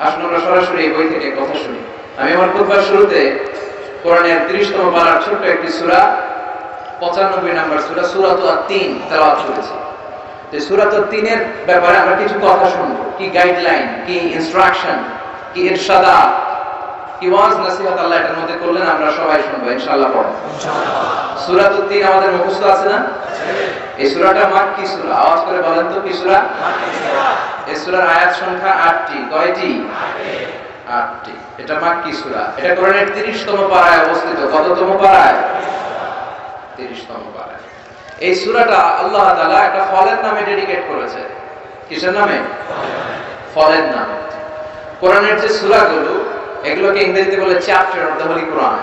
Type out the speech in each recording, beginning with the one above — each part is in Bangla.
আসুন আমরা সরাসরি এই বই থেকে কথা শুনি। আমি আমার খুতবার শুরুতে কোরআনের 30তম পারার ছোট্ট একটি সূরা 95 নম্বর সূরা সূরাতুত তিন তেলাওয়াত করেছি। এই সূরাতুত তিনের ব্যাপারে আমরা কিছু কথা শুনবো, কি গাইডলাইন, কি ইনস্ট্রাকশন, কি ইরশাদাত, কি ওয়াজ নসিহত আল্লাহ এর মধ্যে করলেন আমরা সবাই শুনবো ইনশাআল্লাহ। পড়ো ইনশাআল্লাহ। সূরাতুত তিন আমাদের মুখস্থ আছে না? এই সূরাটা মাক্কি সূরা। আওয়াজ করে বলেন তো কি সূরা? মাক্কি সূরা। এই সূরার আয়াত সংখ্যা 8টি। কয়টি? 8টি। এটা মাক্কি সূরা। এটা কোরআনের 30তম পারায় অবস্থিত। কততম পারায়? 30তম পারায়। এই সূরাটা আল্লাহ তাআলা একটা ফলের নামে ডেডিকেট করেছে। কিসের নামে? ফলের নামে। কোরআনের যে সূরাগুলো এগুলোকে ইংরেজিতে বলে চ্যাপ্টার অফ দ্য হোলি কোরআন।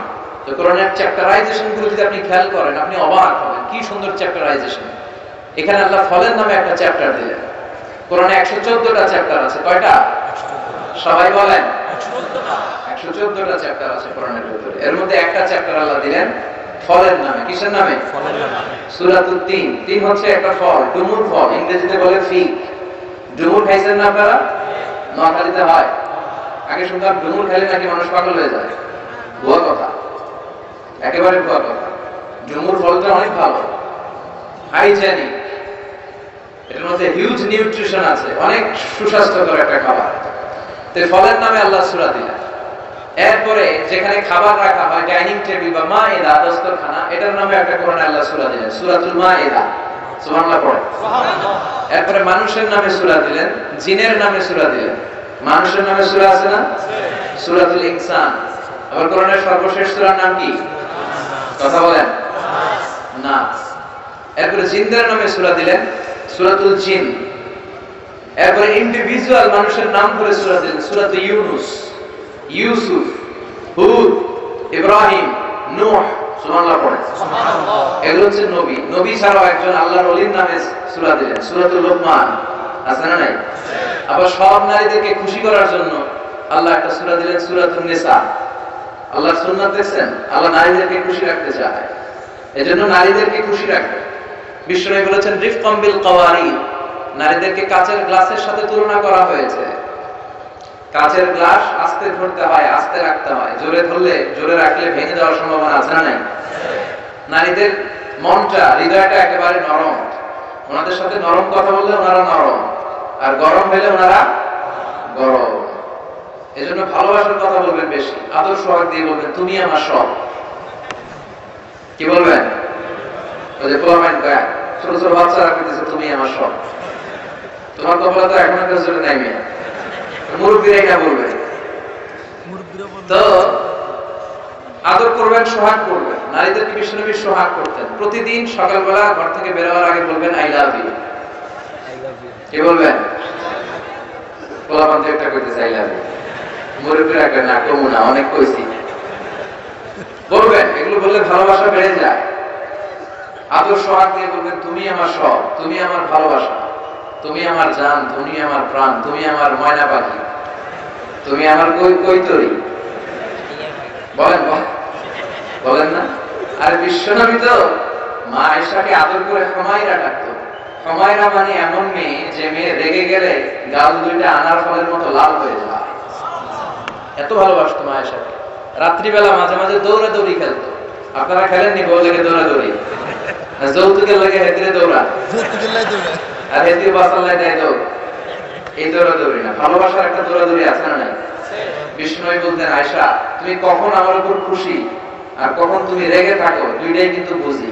তো কোরআনের চ্যাপ্টারাইজেশন গুলো যদি আপনি খেয়াল করেন আপনি অবাক হবেন, কি সুন্দর চ্যাপ্টারাইজেশন। এখানে আল্লাহ ফলের নামে একটা চ্যাপ্টার দিলেন। কোরআনে 114টা চ্যাপ্টার আছে। কয়টা? সবাই বলেন 114টা চ্যাপ্টার আছে কোরআনের ভিতরে। এর মধ্যে একটা চ্যাপ্টার আল্লাহ দিলেন ফলের নামে। কিসের নামে? ফলের নামে। সূরাতুত তিন। তিন হচ্ছে একটা ফল, ডুমুর ফল, ইংরেজিতে বলে ফিগ। ডুমুর খাইছেন না আপনারা? নোয়াখালীতে হয়। আগে শুনতাম ডুমুর খেলে নাকি মানুষ পাগল হয়ে যায়। ভুয়া কথা, একেবারে ভুয়া কথা। ডুমুর ফলটা অনেক ভালো, হাইজেনিক, এটার মধ্যে হিউজ নিউট্রিশন আছে, অনেক সুস্বাস্থ্যকর একটা খাবার। তো ফলের নামে আল্লাহ সূরা দিলেন। এরপরে যেখানে খাবার রাখা হয়, ডাইনিং টেবিল বা মায়েদা, দস্তরখানা, এটার নামে একটা কোরআনে আল্লাহ সূরা দিলেন, সূরাতুল মায়েদা। সুবহানাল্লাহ পড়ে। সুবহানাল্লাহ। এরপরে মানুষের নামে সূরা দিলেন, জিনের নামে সূরা দিলেন। মানুষের নামে সূরা আছে না? সূরাতুল ইনসান। আবার কোরআনের সর্বশেষ সূরার নাম কি? কথা বলেন। নাস। এরপরে জিনদের নামে সূরা দিলেন, সূরাতুল জিন। এরপরে ইন্ডিভিজুয়াল মানুষের নাম ধরে সূরা দিলেন, সূরাতুল ইউনুস, ইউসুফ, হুদ, ইব্রাহিম, নূহ। সুবহানাল্লাহ পড়ে। সুবহানাল্লাহ। এগুলো হচ্ছে নবী। নবী ছাড়াও একজন আল্লাহর ওলির নামে সূরা দিলেন, সূরাতুল লুকমান। আছে না নাই? আবার সব নারীদেরকে খুশি করার জন্য আল্লাহ একটা সূরা দিলেন, সূরাতুন নিসা। আল্লাহর সুন্নাত দেখছেন, আল্লাহ নারীদেরকে খুশি রাখতে চায়, এজন্য নারীদেরকে খুশি রাখবে। বিশ্বনবী বলেছেন রিফকাম বিল কাওয়ারিদ, নারীদেরকে কাচের গ্লাসের সাথে তুলনা করা হয়েছে। কাচের গ্লাস আস্তে ধরতে হয়, আস্তে রাখতে হয়, জোরে ধরলে, জোরে রাখলে ভেঙে যাওয়ার সম্ভাবনা আছে না নাই? নারীদের মনটা, হৃদয়টা একেবারে নরম। ওনাদের সাথে নরম কথা বললে ওনারা নরম, আর গরম হলে ওনারা গরম। এজন্য ভালোবাসার কথা বলবেন বেশি, আদর সোহাগ দিয়ে বলবেন তুমি আমার সব। কি বলবেন? ওই যে পোলামাইন গায়, ছোট ছোট বাচ্চারা কইতেছে তুমি আমার সব। তোমার কপালে তো এখনো কেউ জোরে নাই মেয়ে, মুরব্বীরাই না বলবে। তো আদর করবেন, সোহাগ করবেন। নারীদেরকে বিশ্বনবী সোহাগ করতেন। প্রতিদিন সকালবেলা ঘর থেকে বের হওয়ার আগে বলবেন আই লাভ ইউ। কি বলবেন? পোলাপান একটা কইতেছে আই লাভ ইউ, মুরব্বীরা কয় না কমু না, অনেক কইছি। বলবেন, এগুলো বললে ভালোবাসা বেড়ে যায়। আদর সোহাগ দিয়ে বলবেন তুমি আমার সব, তুমি আমার ভালোবাসা, তুমি আমার জান, তুমি আমার প্রাণ, তুমি আমার ময়না পাখি, তুমি আমার কৈতরি। বলেন বলেন না? আর বিশ্বনবী তো মা আয়েশাকে আদর করে হুমায়রা ডাকতো। হুমায়রা মানে এমন মেয়ে যে মেয়ে রেগে গেলে গাল দুইটা আনার ফলের মতো লাল হয়ে যায়। এত ভালোবাসতো মা আয়েশাকে। রাত্রিবেলা মাঝে মাঝে দৌড়াদৌড়ি খেলতো। আপনারা খেলেননি? বউ লেগে দৌড়াদৌড়ি, যৌতুকের লেগে হেতিরে দৌড়া, আর হেতির বাসাল্লাই দেয় দৌড়। এই দৌড়াদৌড়ি না, ভালোবাসার একটা দৌড়াদৌড়ি আছে না নাই? বিষ্ণু বলতেন আয়েশা তুমি কখন আমার উপর খুশি আর কখন তুমি রেগে থাকো, দুইটাই কিন্তু বুঝি।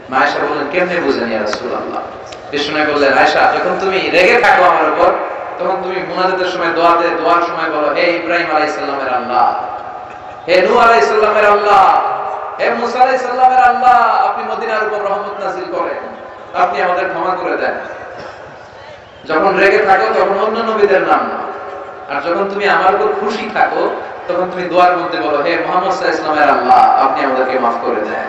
মা আয়েশা বললেন কেমনে বুঝেন ইয়া রাসূলুল্লাহ? বিষ্ণু বললেন আয়েশা যখন তুমি রেগে থাকো আমার উপর, তখন তুমি মুনাজাতের সময় দোয়ার সময় বলো হে ইব্রাহিম আলাইহিস সালামের আল্লাহ, হে নূহ আলাইহিস সালামের আল্লাহ, হে মুসা আলাইহিস সালামের আল্লাহ, আপনি মদিনার উপর রহমত নাযিল করেন, আপনি আমাদের ক্ষমা করে দেন। যখন রেগে থাকো তখন অন্য নবীদের নাম নাও, আর যখন তুমি আমার উপর খুশি থাকো তখন তুমি দোয়ার মধ্যে বলো হে মুহাম্মদ সাল্লাল্লাহু আলাইহি ওয়াসাল্লামের আল্লাহ, আপনি আমাদেরকে মাফ করে দেন।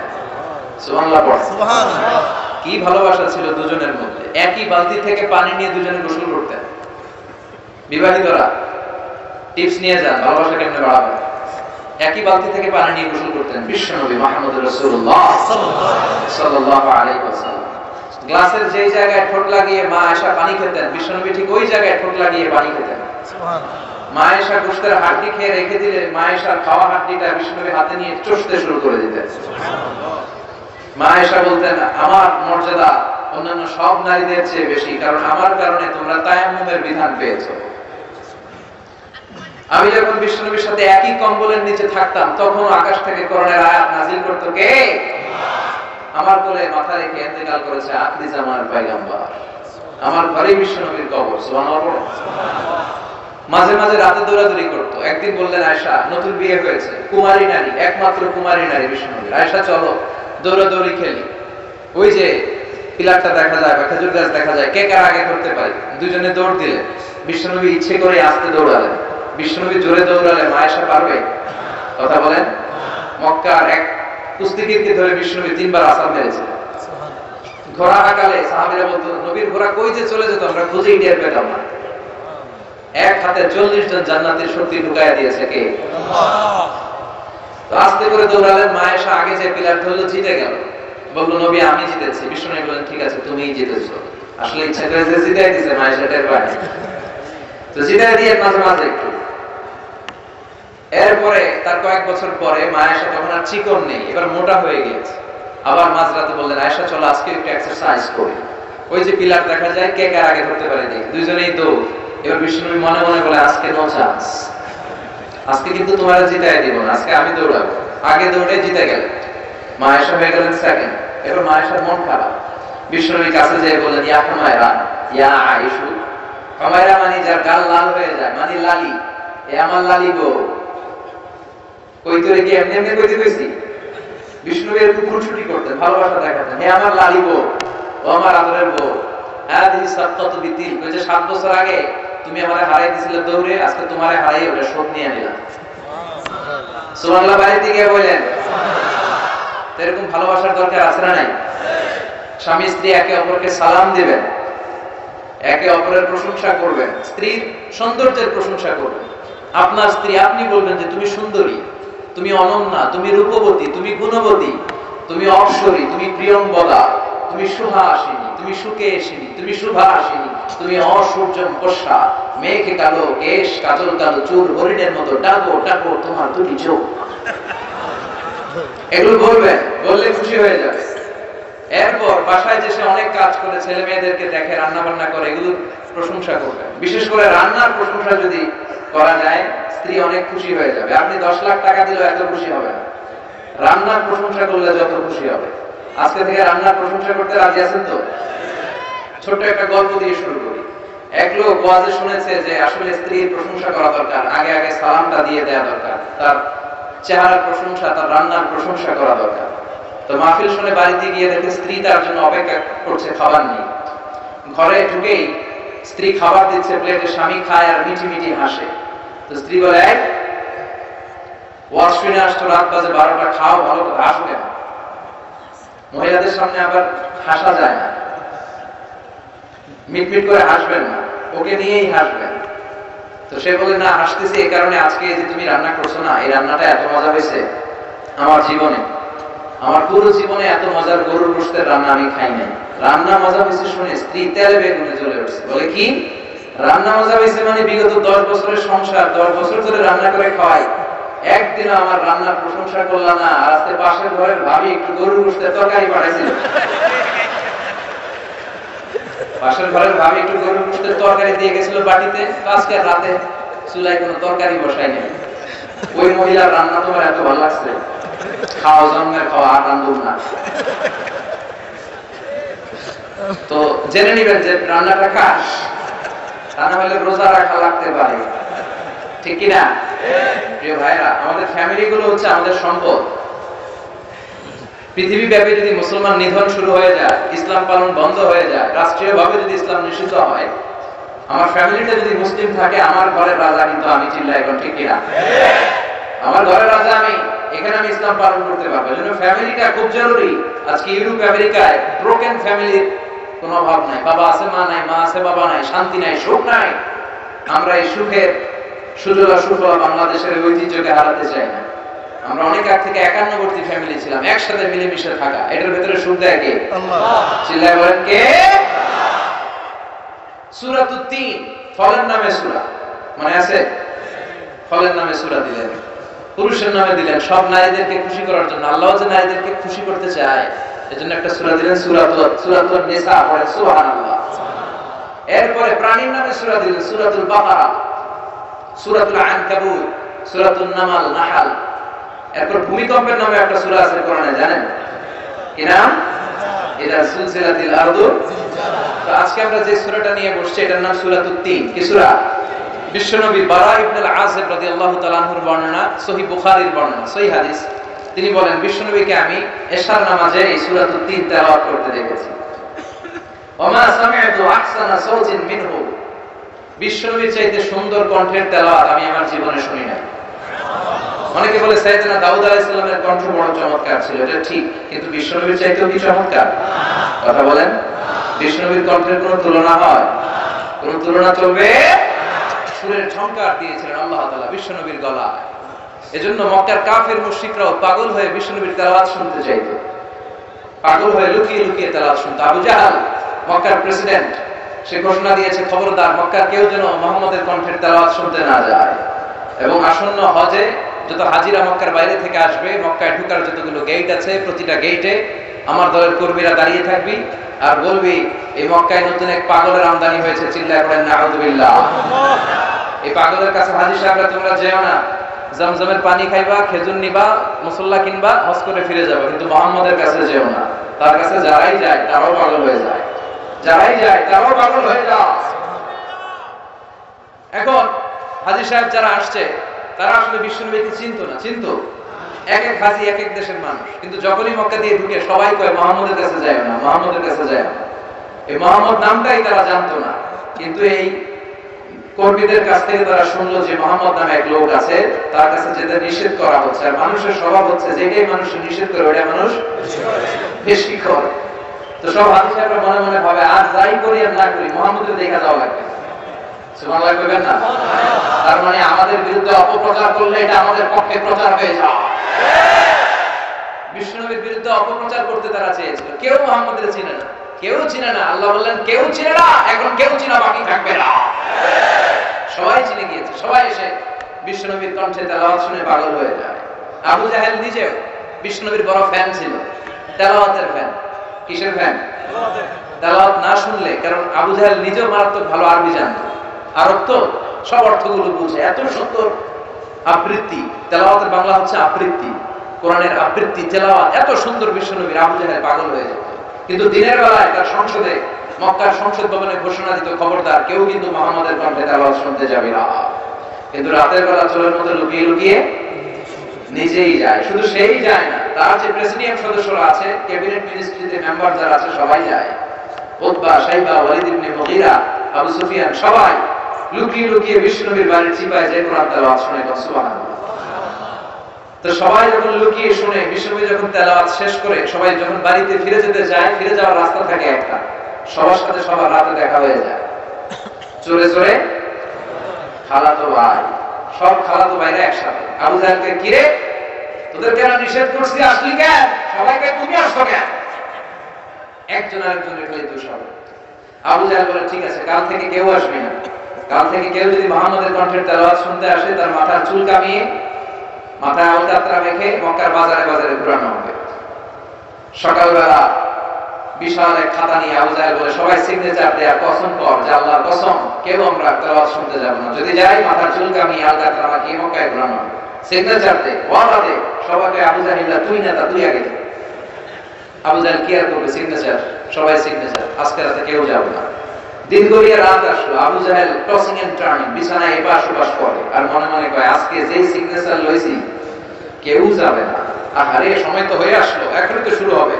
সুবহানাল্লাহ পড়ো। সুবহানাল্লাহ। কি ভালোবাসা ছিল দুজনের মধ্যে। একই বালতি থেকে পানি নিয়ে দুজনে গোসল করতেন। বিবাহিতরা টিপস নিয়ে যান ভালোবাসা কেমনে বাড়াবে। একই বালতি থেকে পানি নিয়ে গোসল করতেন বিশ্বনবী মুহাম্মদুর রাসূলুল্লাহ সাল্লাল্লাহু আলাইহি ওয়াসাল্লাম। গ্লাসের যে জায়গায় ঠোঁট লাগিয়ে মা আয়েশা পানি খেতেন, বিশ্বনবী ঠিক ওই জায়গায় ঠোঁট লাগিয়ে পানি খেতেন। সুবহানাল্লাহ। মা আয়েশা গোশতের হাড্ডি খেয়ে রেখে দিলে মা আয়েশার খাওয়া হাড্ডিটা বিষ্ণুনবী হাতে নিয়ে চষতে শুরু করে দিতেন। মা আয়েশা বলতেন, আমার মর্যাদা অন্যান্য সব নারীদের চেয়ে বেশি, কারণ আমার কারণে তোমরা তায়াম্মুমের বিধান পেয়েছো। আমি যখন বিষ্ণুনবীর সাথে একই কম্বলের নিচে থাকতাম, তখন আকাশ থেকে কোরআনের আয়াত নাযিল করতো কে? আমার কোলে মাথা রেখে ইন্তেকাল করেছে আখরি জামানার পয়গম্বর, আমার ঘরে বিষ্ণুনবীর কবর। সুবহানাল্লাহ। মাঝে মাঝে রাতে দৌড়াদৌড়ি করতো। একদিন বললেন, আয়েশা নতুন বিয়ে হয়েছে, কুমারী নারী, একমাত্র কুমারী নারী বিষ্ণুনবীর, আয়েশা চলো দৌড়াদৌড়ি খেলি। ওই যে পিলারটা দেখা যায় বা খেজুর গাছ দেখা যায়, কে কার আগে করতে পারে। দুজনে দৌড় দিলেন। বিষ্ণুনবী ইচ্ছে করে আস্তে দৌড়ালেন। বিষ্ণুনবী জোরে দৌড়ালে মা আয়েশা পারবে? কথা বলেন। মক্কার এক কুস্তিগীরকে ধরে বিষ্ণুনবী 3 বার আছাড় মেরেছিলেন। ঘোড়া হাঁকালে সাহাবীরা বলতো, নবীর ঘোড়া কই যে চলে যেত আমরা খুঁজেই টের পেতাম না। এক হাতে 40 জন জান্নাতের শক্তি ঢুকায়া দিয়েছে কে? আল্লাহ। তো আস্তে করে দৌড়ালেন। মা আয়েশা আগে যে পিলার ধরলো, জিতে গেল। বলল, নবী আমি জিতেছি। বিষ্ণুনবী বললেন, ঠিক আছে তুমিই জিতেছো। আসলে ইচ্ছা করে যে জিতাই দিয়েছে মা আয়েশা টের পায়। তো জিতাই দিয়ে মাঝে মাঝে একটু। এরপরে তার কয়েক বছর পরে মা আয়েশা তখন আর চিকন নেই, এবার মোটা হয়ে গিয়েছে। আবার মাঝরাতে বললেন, আয়েশা চলো আজকে একটু এক্সারসাইজ করি। ওই যে পিলার দেখা যায়, কে কার আগে ধরতে পারে দেখি। দুইজনেই দৌড়। এবার বিষ্ণুনবী মনে মনে বলে, আজকে নো চান্স, আজকে কিন্তু তোমার জিতাই দিব না, আজকে আমি দৌড়াবো। আগে দৌড়ে জিতে গেল। মা আয়েশা হয়ে গেলেন সেকেন্ড। এবার মা আয়েশার মন খারাপ। বিষ্ণুনবীর কাছে যেয়ে বললেন, ইয়া হুমায়রা, ইয়া আয়েশু। হুমায়রা মানে যার গাল লাল হয়ে যায়, মানে লালি। এ আমার লালি গো। কই তোরে কি এমনি এমনি কইতে কইছি? বিষ্ণুনবী এরকম খুনসুটি করতেন, ভালোবাসা দেখাতেন। হে আমার লালি গো, ও আমার আদরের বউ। হাদিহি সাত্তাতু বিতিল, ওই যে 7 বছর আগে তুমি আমারে হারাই দিছিলে দৌড়ে, আজকে তোমারে হারাই ওটা শোধ নিয়ে নিলাম। সুবহানাল্লাহ। বাড়িতে গিয়ে বলেন, এরকম ভালোবাসার দরকার আছে না নাই? স্বামী স্ত্রী একে অপরকে সালাম দিবেন, একে অপরের প্রশংসা করবেন, স্ত্রীর সৌন্দর্যের প্রশংসা করবেন। আপনার স্ত্রী আপনি বলবেন যে তুমি সুন্দরী, তুমি অনন্যা, তুমি রূপবতী, তুমি গুণবতী, তুমি অপ্সরী, তুমি প্রিয়ম্বদা, তুমি সুহাসিনী, তুমি সুকেশিনী, তুমি শুভাসিনী, তুমি অসূর্যম কোষা, মেঘে কালো কেশ, কাজল কালো চুল, হরিণের মতো ডাকো ডাকো তোমার দুটি চোখ। এগুলো বলবেন, বললে খুশি হয়ে যাবে। এরপর বাসায় যে সে অনেক কাজ করে, ছেলে মেয়েদেরকে দেখে, রান্না বান্না করে, এগুলোর প্রশংসা করবেন। বিশেষ করে রান্নার প্রশংসা যদি করা যায়, স্ত্রী অনেক খুশি হয়ে যাবে। আপনি 10 লাখ টাকা দিলেও এত খুশি হবে না, রান্নার প্রশংসা করলে যত খুশি হবে। আজকে থেকে রান্নার প্রশংসা করতে রাজি আছেন তো? ছোট্ট একটা গল্প দিয়ে শুরু করি। এক লোক ওয়াজে শুনেছে যে আসলে স্ত্রীর প্রশংসা করা দরকার, আগে আগে সালামটা দিয়ে দেওয়া দরকার, তার চেহারার প্রশংসা, তার রান্নার প্রশংসা করা দরকার। তো মাহফিল শুনে বাড়িতে গিয়ে দেখে স্ত্রী তার জন্য অপেক্ষা করছে, খাবার নেই। ঘরে ঢুকেই স্ত্রী খাবার দিচ্ছে প্লেটে, স্বামী খায় আর মিঠি মিঠি হাসে। তো স্ত্রী বলে, ওয়াজ শুনে আসতো, রাত বাজে 12টা, খাও ভালো করে, হাসো কেন? মহিলাদের সামনে আবার হাসা যায় না, মিটমিট করে হাসবেন না, ওকে নিয়েই হাসবেন। তো সে বলে, না হাসতেছি এই কারণে, আজকে যে তুমি রান্না করছো না, এই রান্নাটা এত মজা হয়েছে আমার জীবনে, আমার পুরো জীবনে এত মজার গরুর গোশতের রান্না আমি খাই নাই। রান্না মজা হয়েছে শুনে স্ত্রী তেলে বেগুনে জ্বলে উঠছে। বলে, কি রান্না মজা হয়েছে? মানে বিগত 10 বছরের সংসার, 10 বছর ধরে রান্না করে খাওয়াই, একদিনও আমার রান্নার প্রশংসা করলাম না। আর আজকে পাশের ঘরের ভাবি একটু গরুর গোশতের তরকারি পাঠাইছিল, পাশের ঘরের ভাবি একটু গরুর গোশতের তরকারি দিয়ে গেছিল বাটিতে, আজকে রাতে চুলায় কোনো তরকারি বসাই নেই। ওই মহিলার রান্না তোমার এত ভালো লাগছে? খাওয়া জন্মের খাওয়া, আর রান্ধুম না। তো জেনে নিবেন যে রান্নাটা কাজ, তা না হলে রোজা রাখা লাগতে পারে, ঠিক কিনা? প্রিয় ভাইরা, আমাদের ফ্যামিলি গুলো হচ্ছে আমাদের সম্পদ। পৃথিবী ব্যাপী যদি মুসলমান নিধন শুরু হয়ে যায়, ইসলাম পালন বন্ধ হয়ে যায়, রাষ্ট্রীয় ভাবে যদি ইসলাম নিষিদ্ধ হয়, আমার ফ্যামিলিতে যদি মুসলিম থাকে, আমার ঘরের রাজা কিন্তু আমি, চিল্লাই এখন, ঠিক কিনা? আমার ঘরের রাজা আমি, এখানে আমি ইসলাম পালন করতে পারবো। এজন্য ফ্যামিলিটা খুব জরুরি। আজকে ইউরোপ আমেরিকায় ব্রোকেন ফ্যামিলির কোনো অভাব নাই, বাবা আছে মা নাই, মা আছে বাবা নাই, শান্তি নাই, সুখ নাই। আমরা এই সুখের সুজলা সুফলা বাংলাদেশের ঐতিহ্যকে হারাতে চাই না। আমরা অনেক আগ থেকে একান্নবর্তী ফ্যামিলি ছিলাম, একসাথে মিলেমিশে থাকা, এটার ভেতরে সুখ দেয় কে? আল্লাহ। চিল্লায় বলেন কে? সূরাতুত তিন, ফলের নামে সূরা, মনে আছে? ফলের নামে সূরা দিলেন, পুরুষের নামে দিলেন, সব নারীদেরকে খুশি করার জন্য। আল্লাহ যে নারীদেরকে খুশি করতে চায় এজন্য একটা সূরা দিলেন, সূরাতুন নিসা। পড়েন সুবহানাল্লাহ। এরপরে প্রাণীর নামে সূরা দিলেন, সূরাতুল বাকারা, সূরাতুল আনকাবুত, সূরাতুন নামাল, নাহাল। এরপর ভূমিকম্পের নামে একটা সূরা আছে কোরআনে, জানেন কি নাম? ইদা সুলসিলাতিল আরদু। তো আজকে আমরা যে সূরাটা নিয়ে বসছি এটার নাম সূরাতুত তিন। কি সূরা? বিশ্বনবী বারা ইবনে আযিব রাদিয়াল্লাহু তাআলা আনহুর বর্ণনা, সহিহ বুখারীর বর্ণনা, সহিহ হাদিস। তিনি বলেন বিশ্বনবীকে আমি এশার নামাজে এই সূরাতুত তিন তেলাওয়াত করতে দেখেছি। ওমা সামি'তু আহসানা সাওতিন মিনহু। বিশ্বনবীর চাইতে সুন্দর কণ্ঠের তেলাওয়াত আমি আমার জীবনে শুনি নাই। অনেকে বলে সাইয়েদনা দাউদ আলাইহিস সালামের কণ্ঠ বড় চমৎকার ছিল, এটা ঠিক, কিন্তু বিশ্বনবীর চাইতেও কি চমৎকার? কথা বলেন। বিশ্বনবীর কণ্ঠের কোনো তুলনা হয়? কোনো তুলনা চলবে? সুরের ঝংকার দিয়েছিলেন আল্লাহ তাআলা বিশ্বনবীর গলায়। এজন্য মক্কার কাফের মুশরিকরাও পাগল হয়ে বিশ্বনবীর তেলাওয়াত শুনতে চাইতো, পাগল হয়ে লুকিয়ে লুকিয়ে তেলাওয়াত শুনতো। আবু জাহাল, মক্কার প্রেসিডেন্ট, সে ঘোষণা দিয়েছে খবরদার মক্কার কেউ যেন মুহাম্মদের কণ্ঠের তেলাওয়াত শুনতে না যায়। এবং আসন্ন হজে যত হাজিরা মক্কার বাইরে থেকে আসবে, মক্কায় ঢোকার যতগুলো গেট আছে প্রতিটা গেটে আমার দলের কর্মীরা দাঁড়িয়ে থাকবি আর বলবি এই মক্কায় নতুন এক পাগলের আমদানি হয়েছে, চিল্লায় পড়েন নাউযুবিল্লাহ। এই পাগলের কাছে হাজী সাহেবরা তোমরা যেও না, জমজমের পানি খাইবা, খেজুর নিবা, মুসল্লা কিনবা, হজ করে ফিরে যাবে, কিন্তু মুহাম্মদের কাছে যেও না। তার কাছে যারাই যায় তারাও পাগল হয়ে যায়, যারাই যায় তারাও পাগল হয়ে যায়। এখন হাজী সাহেব যারা আসছে তারা আসলে বিশ্বনবীকে চিনতো না, চিনতো এক এক হাজী এক এক দেশের মানুষ, কিন্তু যখনই মক্কা দিয়ে ঢুকে সবাই কয় মুহাম্মদের কাছে যায় না, মুহাম্মদের কাছে যায় না। এই মুহাম্মদ নামটাই তারা জানতো না, কিন্তু এই কর্মীদের কাছ থেকে তারা শুনলো যে মুহাম্মদ নামে এক লোক আছে, তার কাছে যেতে নিষেধ করা হচ্ছে। আর মানুষের স্বভাব হচ্ছে যেটাই মানুষ নিষেধ করে ওটা মানুষ বেশি করে। তো সব হাজী সাহেবরা মনে মনে ভাবে আর যাই করি আর না করি মুহাম্মদের দেখা যাওয়া লাগবে। সুবহানাল্লাহ কইবেন না? তার মানে আমাদের বিরুদ্ধে অপপ্রচার করলে এটা আমাদের পক্ষে প্রচার হয়ে যায়। বিশ্বনবীর বিরুদ্ধে অপপ্রচার করতে তারা চেয়েছিল। কেউ মুহাম্মদের চিনে না, কেউ চিনে না। আল্লাহ বললেন কেউ চিনে না, এখন কেউ চিনা বাকি থাকবে না। সবাই চিনে গিয়েছে, সবাই এসে বিশ্বনবীর কণ্ঠে তেলাওয়াত শুনে পাগল হয়ে যায়। আবু জাহেল নিজেও বিশ্বনবীর বড় ফ্যান ছিল, তেলাওয়াতের ফ্যান। কিসের ফ্যান? তেলাওয়াত না শুনলে, কারণ আবু জাহেল নিজেও মারাত্মক ভালো আরবি জানতো, আরব তো সব অর্থগুলো বুঝে। এত সুন্দর আবৃত্তি, তেলাওয়াতের বাংলা হচ্ছে আবৃত্তি, কোরআনের আবৃত্তি তেলাওয়াত এত সুন্দর, বিশ্বনবীর আবু জাহেল পাগল হয়ে যেত। কিন্তু দিনের বেলায় তার সংসদে, মক্কার সংসদ ভবনে ঘোষণা দিত খবরদার কেউ কিন্তু মুহাম্মদের কণ্ঠে তেলাওয়াত শুনতে যাবে না। কিন্তু রাতের বেলা চোরের মধ্যে লুকিয়ে লুকিয়ে নিজেই যায়। শুধু সেই যায় না, তার যে প্রেসিডিয়াম সদস্যরা আছে, ক্যাবিনেট মিনিস্ট্রিতে মেম্বার যারা আছে সবাই যায়। উতবা, শাইবা, ওয়ালিদ ইবনে মুগীরা, আবু সুফিয়ান সবাই লুকিয়ে লুকিয়ে বিশ্বনবীর বাড়ির চিপায় যে কোরআন তেলাওয়াত শুনে। সুবহানাল্লাহ। তো সবাই যখন লুকিয়ে শুনে, বিশ্বনবী যখন তেলাওয়াত শেষ করে সবাই যখন বাড়িতে ফিরে যেতে যায়, ফিরে যাওয়ার রাস্তা থাকে একটা, সবার সাথে সবার রাতে দেখা হয়ে যায়। চোরে চোরে খালাতো ভাই, সব খালাতো ভাইরা একসাথে। আবু জাহেলকে কিরে তোদের কেন নিষেধ করছি, আসলি কেন? সবাইকে তুমি আসছো কেন? একজন আরেকজনের খালি দোষ হবে। আবু জাহেল বলে ঠিক আছে, কাল থেকে কেউ আসবে না। কাল থেকে কেউ যদি মুহাম্মদের কণ্ঠের তেলাওয়াত শুনতে আসে, তার মাথার চুল কামিয়ে, মাথায় আলকাতরা মেখে মক্কার বাজারে বাজারে ঘুরানো হবে। সকালবেলা বিশাল এক খাতা নিয়ে আবু জাহেল বলে সবাই সিগনেচার দেয়া, কসম কর যে আল্লাহর কসম কেউ আমরা তেলাওয়াত শুনতে যাব না, যদি যাই মাথার চুল কামিয়ে আলকাতরা মাখিয়ে মক্কায় ঘুরানো হবে। সিগনেচার দে, ওয়াদা দে। সবাইকে আবু জাহেল তুই নেতা, তুই আগে দে। আবু জাহেল কি আর করবে, সিগনেচার, সবাই সিগনেচার, আজকে রাতে কেউ যাবে না। দিন গড়িয়ে রাত আসলো, আবু জাহেল টসিং এন্ড টার্নিং, বিছানায় এপাশ ওপাশ করে, আর মনে মনে কয় আজকে যেই সিগনেচার লইছি কেউ যাবে না। আরে সময় তো হয়ে আসলো, এখনই তো শুরু হবে।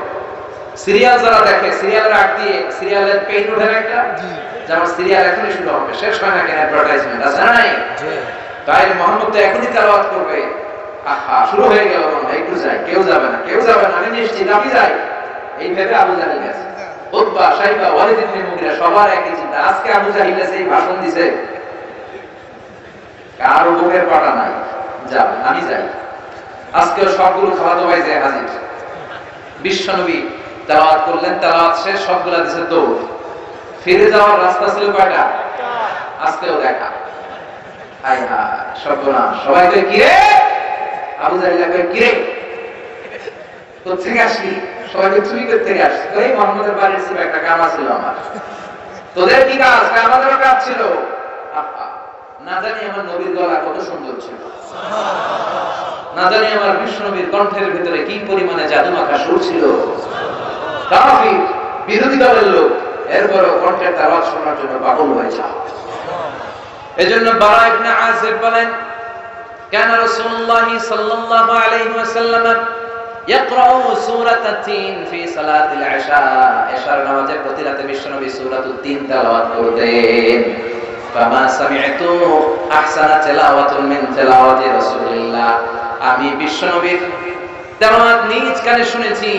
সিরিয়াল যারা দেখে, সিরিয়ালের আগ দিয়ে সিরিয়ালের পেইন ওঠে একটা, যে আমার সিরিয়াল এখনই শুরু হবে, শেষ হয় না কেন, অ্যাডভার্টাইজমেন্ট আছে না নাই? তাই মুহাম্মদ তো এখনই তেলাওয়াত করবে। আহা, শুরু হয়ে গেল, একটু যাই, কেউ যাবে না, কেউ যাবে না, আমি নিশ্চিত আমি যাই, এই ভেবে আবু জাহেল গেছে। উতবা, শাইবা, ওয়ালিদ ইবনে মুগীরা সবার একই চিন্তা। আজকে আবু জাহেল সেই ভাষণ দিছে, কারো বুকের পাটা নাই, যাবে, আমি যাই। আজকে সবগুলো খালাতো ভাই যায় হাজির। বিশ্বনবী তেলাওয়াত করলেন, তেলাওয়াত শেষ, সবগুলা দিছে দৌড়। ফিরে যাওয়ার রাস্তা ছিল কয়টা? আজকেও দেখা হায় হায় সর্বনাশ, সবাই কই কি রে? আবু জাহেল কই কি রে? কোথেকে আসলি? সবাই কই তুমি কোথেকে আসলি? কই মুহাম্মদের বাড়ির ছিল একটা কামা ছিল আমার। তোদের কি কাজ? আমাদেরও কাজ ছিল। না জানি আমার নবীর গলা কত সুন্দর ছিল, না জানি আমার বিশ্ব নবীর কণ্ঠের ভিতরে কি পরিমাণে জাদু মাখা সুর ছিল। কাফির বিরোধী দলের লোক এরপরও কণ্ঠের তাওয়াজ শোনার জন্য পাগল হয়ে যায়। এজন্য বারা ইবনে আযিব বলেন, কানা রাসূলুল্লাহ সাল্লাল্লাহু আলাইহি ওয়াসাল্লাম ইয়াকরাউ সূরাতাত তিন ফি সালাতিল ইশা। ইশার নামাজে প্রতি রাতে বিশ্বনবী সূরাতুত তিন তেলাওয়াত করতেন। ফামা সামি'তু আহসানা তিলাওয়াতুন মিন তিলাওয়াতি রাসূলিল্লাহ। আমি বিশ্বনবীর তেলাওয়াত নিজ কানে শুনেছি,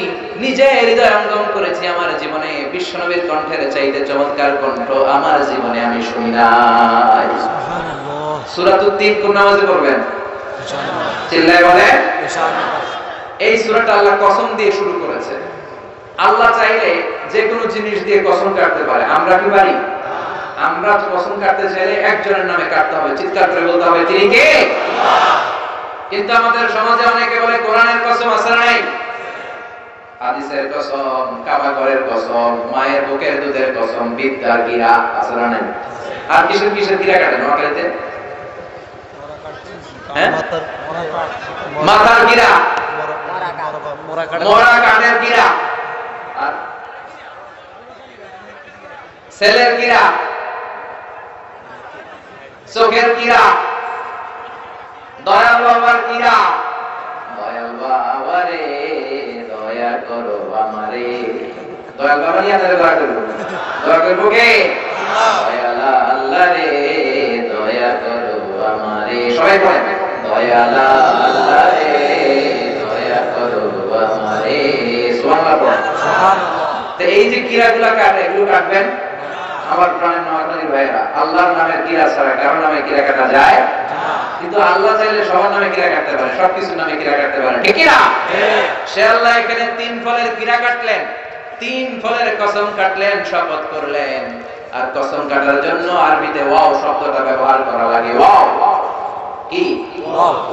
নিজে হৃদয়ে অঙ্গম করেছি। আমার জীবনে বিশ্বনবীর কণ্ঠের চাইতে চমৎকার কণ্ঠ আমার জীবনে আমি শুনি নাই। সুবহানাল্লাহ। সূরাতুত তিন কোন নামাজে পড়বেন? ইনশাআল্লাহ। চিল্লায়ে বলেন ইনশাআল্লাহ। এই সূরাটা আল্লাহ কসম দিয়ে শুরু করেছে। আল্লাহ চাইলে যে কোনো জিনিস দিয়ে কসম কাটতে পারে, আমরা কি পারি? আমরা কসম কাটতে চাইলে একজনের নামে কাটতে হবে, চিৎকার করে বলতে হবে তিনি কে? আল্লাহ। কিন্তু আমাদের সমাজে অনেকে বলে কোরআনের কসম আছে নাই, হাদিসের কসম, কাবা ঘরের কসম, মায়ের বুকের দুধের কসম, বিদ্যার গিরা আছে না নাই? আর কিসের কিসের গিরা কাটেন নোয়াখালীতে? মাথার গিরা, মোরা কানের গিরা, আর ছেলের গিরা, চোখের গিরা, দয়াল বাবার গিরা। দয়াল বাবা রে দয়া করো আমারে। দয়াল বাবা নিয়ে আপনাদের দয়া করবো, দয়া করবো কে? দয়াল আল্লাহ রে দয়া করো আমারে। সবাই বলেন দয়াল আল্লাহ রে দয়া করো আমারে। সুবহানাল্লাহ পড়েন। তো এই যে কিরাগুলা কাটে, এগুলো কাটবেন আমার প্রাণের নোয়াখালীর ভাইয়েরা। আল্লাহর নামের কিরা ছাড়া কারো নামে কিরা কাটা যায় না। কিন্তু আল্লাহ চাইলে সবার নামে কিরা কাটতে পারে, সবকিছুর নামে কিরা কাটতে পারে, ঠিক কি না? সে আল্লাহ এখানে তিন ফলের কিরা কাটলেন, তিন ফলের কসম কাটলেন, শপথ করলেন। আর কসম কাটার জন্য আরবিতে ওয়াও শব্দটা ব্যবহার করা লাগে। ওয়াও কি?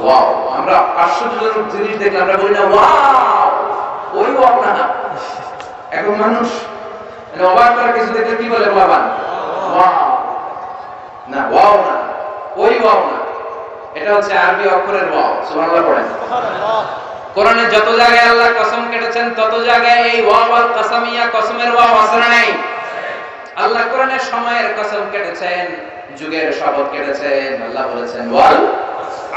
ওয়াও। আমরা আশ্চর্যজনক জিনিস দেখলে আমরা বলি না ওয়াও, ওই ওয়াও না। এখন মানুষ অবাক করা কিছু দেখলে কি বলে? বাবা ওয়াও না, ওয়াও না, ওই ওয়াও না, এটা হচ্ছে আরবি অক্ষরের ওয়াও। সুবহানাল্লাহ পড়েন। কোরআনে যত জায়গায় আল্লাহ কসম কেটেছেন তত জায়গায় এই ওয়াও আল কসমিয়া, কসমের ওয়াও আছে না নাই? আল্লাহ কোরআনে সময়ের কসম কেটেছেন, যুগের শপথ কেটেছেন। আল্লাহ বলেছেন ওয়াল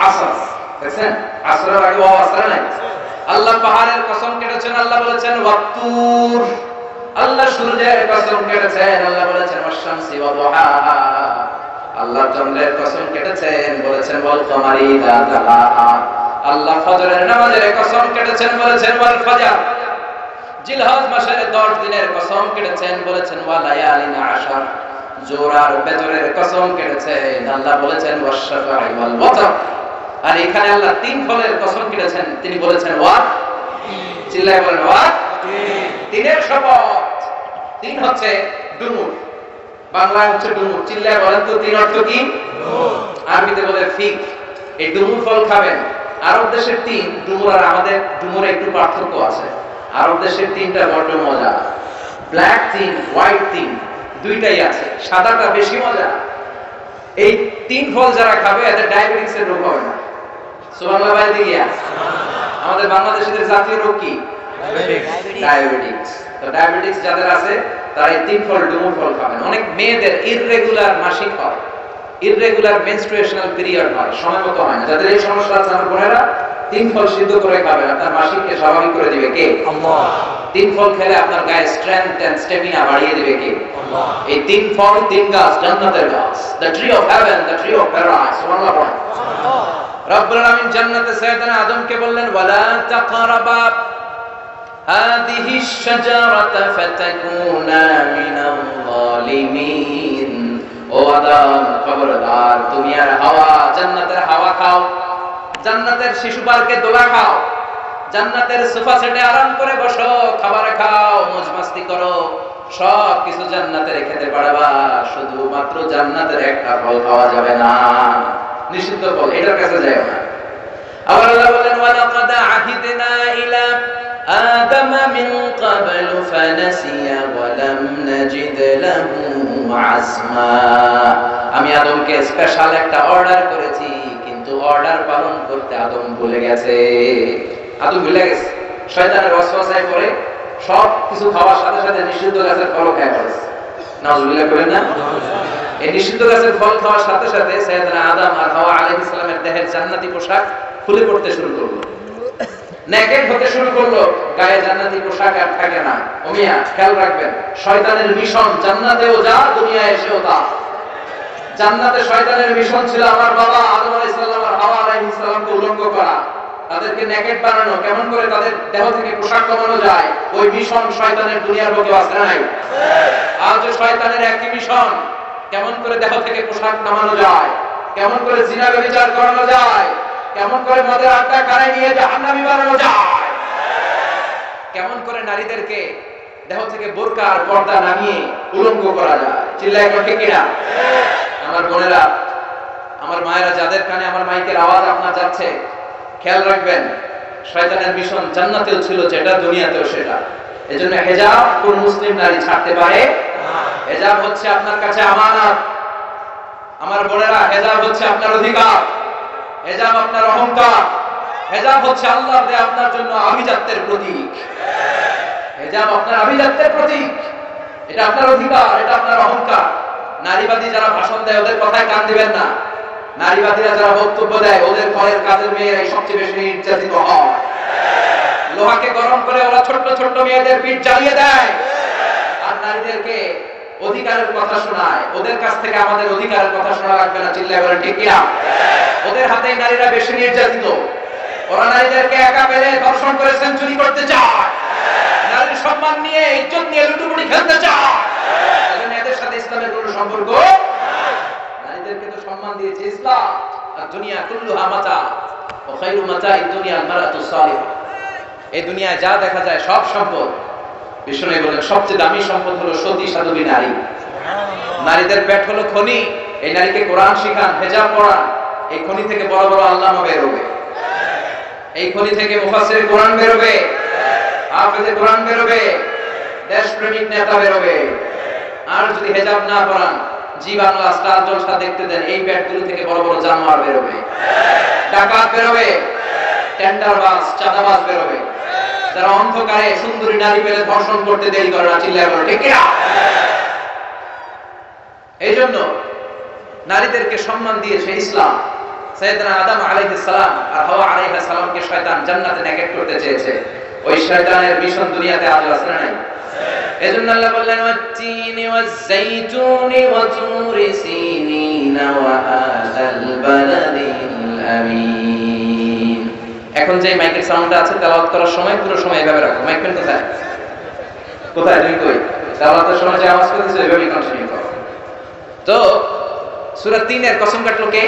আসর, দেখছেন আসরের আগে ওয়াও আছে না নাই? আল্লাহ পাহাড়ের কসম কেটেছেন, আল্লাহ বলেছেন ওয়াত্তুর। আল্লাহ সূর্যের কসম কেটেছেন, আল্লাহ বলেছেন ওয়াশ-শামসি ওয়া দুহাহা। আল্লাহ চন্দ্রের কসম কেটেছেন, বলেছেন ওয়াল কমারি ইযা তালাহা। আল্লাহ ফজরের নামাজের কসম কেটেছেন, বলেছেন ওয়াল ফজর। জিলহজ মাসের 10 দিনের কসম কেটেছেন, বলেছেন ওয়া লায়ালিন আশর। জোরার বেজরের কসম কেটেছেন, আল্লাহ বলেছেন ওয়াশ-শাফা'i ওয়াল ওয়াতর। আর এখানে আল্লাহ তিন ফলের কসম কেটেছেন, তিনি বলেছেন ওয়া। চিল্লায়ে বলেন ওয়া। তিনের শপথ। তিন হচ্ছে ডুমুর, বাংলায় হচ্ছে ডুমুর। চিল্লায়ে বলেন তো তিন অর্থ কি? আরবিতে বলে ফিগ। এই ডুমুর ফল খাবেন। আরব দেশের তিন, ডুমুর আর আমাদের ডুমুরে একটু পার্থক্য আছে। আরব দেশের তিনটা বড় মজা। ব্ল্যাক তিন, হোয়াইট তিন, দুইটাই আছে, সাদাটা বেশি মজা। এই তিন ফল যারা খাবে এদের ডায়াবেটিসের রোগ হবে না। সুবহানাল্লাহ বাইরে গিয়া। আমাদের বাংলাদেশের জাতীয় রোগ কি? ডায়াবেটিস। তো ডায়াবেটিস যাদের আছে তারা এই তিন ফল ডুমুর ফল খাবেন। অনেক মেয়েদের ইররেগুলার মাসিক হয়, ইররেগুলার মেনস্ট্রুয়েশনাল পিরিয়ড হয়, সময় মতো হয় না। যাদের এই সমস্যা আছে আমার বোনেরা তিন ফল সিদ্ধ করে খাবেন, আপনার মাসিককে স্বাভাবিক করে দিবে কে? আল্লাহ। তিন ফল খেলে আপনার গায়ে স্ট্রেংথ এন্ড স্ট্যামিনা বাড়িয়ে দিবে কে? আল্লাহ। এই তিন ফল, তিন গাছ, জান্নাতের গাছ, the tree of haven, the tree of paradise. সুবহানাল্লাহ পড়েন। রব্বুল আলামিন জান্নাতে সাইয়েদনা আদমকে বললেন ওয়ালা তাকরাবা হাদিহি শাজারাতা ফাতাকুনা মিনাল যালিমিন। ও আদম খবরদার, তুমি আর হাওয়া জান্নাতের হাওয়া খাও, জান্নাতের শিশু পার্কে দোলা খাও, জান্নাতের সোফা সেটে আরাম করে বসো, খাবার খাও, মौज মাস্তি করো, সব কিছু জান্নাতের খেতে পারবা, শুধুমাত্র জান্নাতের একটা ফল খাওয়া যাবে না। নিষিদ্ধ ফল, এটার কাছে যায়ও না। আবার আল্লাহ বলেন ওয়ালাকাদ আহিদনা ইলা আদম মিন ক্বাবলু ফানাসিয়া ওয়া লাম নাজিদ লাহু আসমা। আমি আদমকে স্পেশাল একটা অর্ডার করেছি, কিন্তু অর্ডার পালন করতে আদম ভুলে গেছে। আদম ভুলে গেছে, শয়তানের ওয়াসওয়াসায় পড়ে সব কিছু খাওয়ার সাথে সাথে নিষিদ্ধ গাছের ফল খেয়ে পড়েছে। নাউজুবিল্লাহ করেন না? এই নিষিদ্ধ গাছের ফল খাওয়ার সাথে সাথে সাইয়েদনা আদম আর হাওয়া আলাইহিস সালামের দেহের জান্নাতি পোশাক খুলে পড়তে শুরু করলো, নেকেড হতে শুরু করলো। গায়ে জান্নাতি পোশাক আর থাকে না। ওমিয়া খেয়াল রাখবেন, শয়তানের মিশন জান্নাতেও যা, দুনিয়ায় এসেও তা। জান্নাতে শয়তানের মিশন ছিল আমার বাবা আদম আলাইহিস সালাম আর হাওয়া আলাইহিস সালামকে উলঙ্গ করা, তাদেরকে নেকেড বানানো, কেমন করে তাদের দেহ থেকে পোশাক কমানো যায়। ওই মিশন শয়তানের দুনিয়ার বুকে আছে নাই? আজ শয়তানের একই মিশন, কেমন করে দেহ থেকে পোশাক নামানো যায়, কেমন করে জিনা ব্যভিচার করানো যায়, কেমন করে মদের আড্ডা কারে নিয়ে জাহান্নামী বানানো যায়, কেমন করে নারীদেরকে দেহ থেকে বোরকা আর পর্দা নামিয়ে উলঙ্গ করা যায়। চিল্লায় এখন ঠিক কিনা? আমার বোনেরা, আমার মায়েরা, যাদের কানে আমার মাইকের আওয়াজ আপনার যাচ্ছে, খেয়াল রাখবেন, শয়তানের মিশন জান্নাতেও ছিল যেটা, দুনিয়াতেও সেটা। এজন্য হিজাব কোন মুসলিম নারী ছাড়তে পারে না। হিজাব হচ্ছে আপনার কাছে আমানত। আমার বোনেরা, হিজাব হচ্ছে আপনার অধিকার, হিজাব আপনার অহংকার, হিজাব হচ্ছে আল্লাহর দেয়া আপনার জন্য আভিজাত্যের প্রতীক। হিজাব আপনার আভিজাত্যের প্রতীক, এটা আপনার অধিকার, এটা আপনার অহংকার। নারীবাদী যারা ভাষণ দেয় ওদের কথায় কান দিবেন না। নারীবাদীরা যারা বক্তব্য দেয় ওদের ঘরের কাজের মেয়েরাই সবচেয়ে বেশি নির্যাতিত হয়। লোহাকে গরম করে ওরা ছোট্ট ছোট্ট মেয়েদের পিঠ জ্বালিয়ে দেয় আর নারীদেরকে অধিকারের কথা শোনায়। ওদের কাছ থেকে আমাদের অধিকারের কথা শোনা লাগবে না। চিল্লায় বলেন ঠিক কিনা? ওদের হাতেই নারীরা বেশি নির্যাতিত। ওরা নারীদেরকে একা পেলে ধর্ষণ করে সেঞ্চুরি করতে চায়, নারীর সম্মান নিয়ে ইজ্জত নিয়ে লুটুপুটি খেলতে চায়। এদের সাথে ইসলামের কোনো সম্পর্ক। নারীদেরকে তো সম্মান দিয়েছে ইসলাম। আর দুনিয়া কুল্লুহা মাতা ওয়া খায়রু মাতা'id দুনিয়া আল মারাতুস সালিহা। এই দুনিয়ায় যা দেখা যায় সব সম্পদ, বিষ্ণু বলেন সবচেয়ে দামি সম্পদ হলো সতী সাধবী নারী। নারীদের পেট হলো খনি। এই নারীকে কোরআন শিখান, হিজাব পড়ান, এই খনি থেকে বড় বড় আল্লামা বের হবে। এই খনি থেকে মুফাসসির কোরআন বের হবে, হাফেজে কোরআন বের হবে, দেশপ্রেমিক নেতা বের হবে। আর যদি হিজাব না পড়ান, জি বাংলা স্টার জলসা দেখতে দেন, এই পেটগুলো থেকে বড় বড় জানোয়ার বের হবে, ডাকাত বের হবে, টেন্ডারবাজ, চাঁদাবাজ বের হবে, যারা অন্ধকারে সুন্দরী নারী পেলে ধর্ষণ করতে দেরি করে না। চিল্লায় বলে ঠিক কিনা? এই জন্য নারীদেরকে সম্মান দিয়েছে ইসলাম। সাইয়েদনা আদম আলাইহিস সালাম আর হাওয়া আলাইহিস সালামকে শয়তান জান্নাতে নেকেড করতে চেয়েছে। ওই শয়তানের মিশন দুনিয়াতে আজ আছে না নাই? এজন্য আল্লাহ বললেন ওয়াত-তিনি ওয়াজ-যাইতুনি ওয়া তুরি সিনিনা ওয়া হাযাল বালাদিল আমিন। এখন যে মাইকের সাউন্ডটা আছে তেলাওয়াত করার সময় পুরো সময় এভাবে রাখো। মাইক পেন কোথায়? কোথায় তুমি কই? তেলাওয়াতের সময় যে আওয়াজ করতেছো এভাবেই কন্টিনিউ করো। তো সূরা 3 এর কসম কাটলো কে?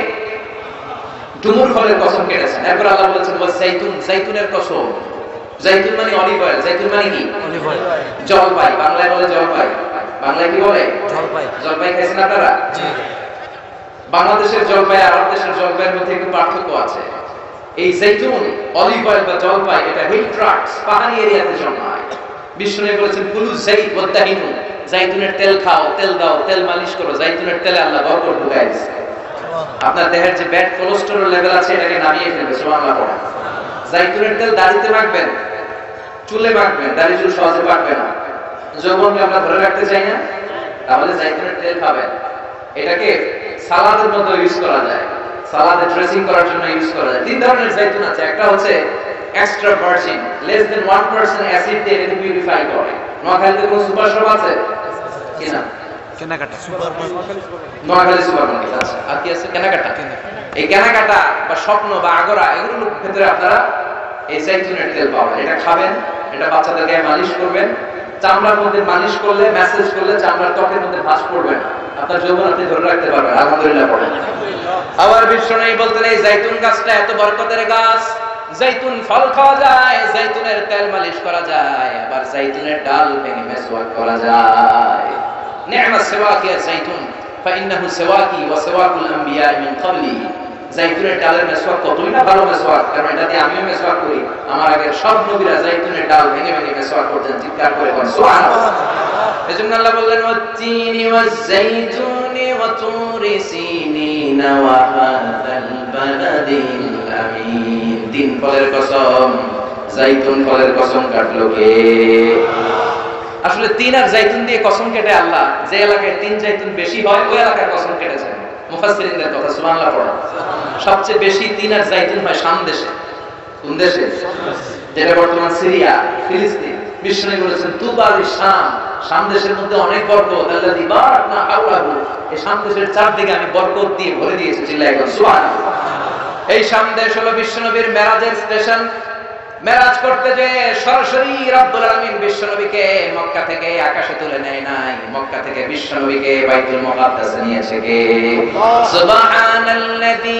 ডুমুর ফলের কসম কেটেছেন। এরপর আল্লাহ বলেছেন ওয়াজ-যাইতুন, যাইতুনের কসম। যাইতুন মানে অলিভ অয়েল। যাইতুন মানে কি? Olive oil. জলপাই, বাংলায় বলে জলপাই। বাংলায় কি বলে? জলপাই। জলপাই খাইছেন আপনারা? জি। বাংলাদেশের জলপাই আর আরব দেশের জলপাইয়ের মধ্যে একটু পার্থক্য আছে। এই যাইতুন, অলিভ অয়েল বা জলপাই, এটা হিল ট্রাক্টস, পাহাড়ি এরিয়াতে জন্মায়। বিষ্ণু বলেছেন কুলু যাইত ওয়া তাহিনু, যাইতুনের তেল খাও, তেল দাও, তেল মালিশ করো। যাইতুনের তেলে আল্লাহ বরকত ঢুকায় দিয়েছে। আপনার দেহের যে ব্যাড কোলেস্টেরল লেভেল আছে এটাকে নামিয়ে ফেলবে। সুবহানাল্লাহ পড়েন। যাইতুনের তেল দাড়িতে মাখবেন, চুলে মাখবেন, দাড়ি চুল সহজে পাকবে না। যৌবনকে আমরা ধরে রাখতে চাই না, তাহলে যাইতুনের তেল খাবেন। এটাকে সালাদের মধ্যে ইউজ করা যায়, সালাদে ড্রেসিং করার জন্য ইউজ করা যায়। তিন ধরনের যাইতুন আছে। একটা হচ্ছে extra virgin, less than 1% acid দিয়ে এটাকে পিউরিফাই করে। নোয়াখালীতে কোনো সুপার শপ আছে কিনা? কেনাকাটা নোয়াখালী সুপার মার্কেট আছে। আর কি আছে? কেনাকাটা। এই কেনাকাটা বা স্বপ্ন বা আগরা, এগুলোর ক্ষেত্রে আপনারা এই যাইতুনের তেল পাবেন। এটা খাবেন, এটা বাচ্চাদের গায়ে মালিশ করবেন। চামড়ার মধ্যে মালিশ করলে, ম্যাসেজ করলে চামড়ার ত্বকের মধ্যে ভাঁজ পড়বে না। আপনার যৌবন আপনি ধরে রাখতে পারবেন। আলহামদুলিল্লাহ পড়েন। আবার বিষ্ণু বলতেন এই যাইতুন গাছটা এত বরকতের গাছ, যাইতুন ফল খাওয়া যায়, যাইতুনের তেল মালিশ করা যায়, আবার যাইতুনের ডাল ভেঙে মেসওয়াক করা যায়। নি'মা সিওয়াকি যাইতুন ফাইন্নাহু সিওয়াকি ওয়া সিওয়াকুল আমবিয়া মিন ক্বাবলি। জাইতুনের ডালের মেসওয়াক কতই না ভালো মেসওয়াক, কারণ এটা দিয়ে আমিও মেসওয়াক করি। আমার আগের সব নবীরা জাইতুনের ডাল ভেঙে ভেঙে মেসওয়াক করতেন, চিৎকার করে বলেন সুবহানাল্লাহ। এজন্য আল্লাহ বললেন ওয়াত-তিনি ওয়াজ-জাইতুনি ওয়া তুরি সিনিন ওয়া হাযাল বালাদিল আমিন। তিন ফলের কসম, জাইতুন ফলের কসম কাটলো কে? আসলে তিন আর জাইতুন দিয়ে কসম কেটে আল্লাহ যে এলাকায় তিন জাইতুন বেশি হয় ওই এলাকার কসম কেটেছেন। মুফাসসিরিনদের কথা, সুবহানাল্লাহ পড়া। সবচেয়ে বেশি তিন আর জাইতুন হয় শাম দেশে। কোন দেশে? যেটা বর্তমান সিরিয়া, ফিলিস্তিন। বিশ্বনবী বলেছেন তুবা লিশ-শাম, শাম দেশের মধ্যে অনেক বরকত, আল্লাযী বারাকনা হাওলাহু। এই শাম দেশের চারদিকে আমি বরকত দিয়ে ভরে দিয়েছি, চিল্লায়ে বলেন সুবহানাল্লাহ। এই শাম দেশ হলো বিশ্বনবীর মেরাজের স্টেশন। মেরাজ করতে যে সরাসরি রব্বুল আলামিন বিশ্বনবীকে মক্কা থেকে আকাশে তুলে নেয় নাই, মক্কা থেকে বিশ্বনবীকে বাইতুল মুকাদ্দাসে নিয়েছে কে? সুবহানাল্লাযী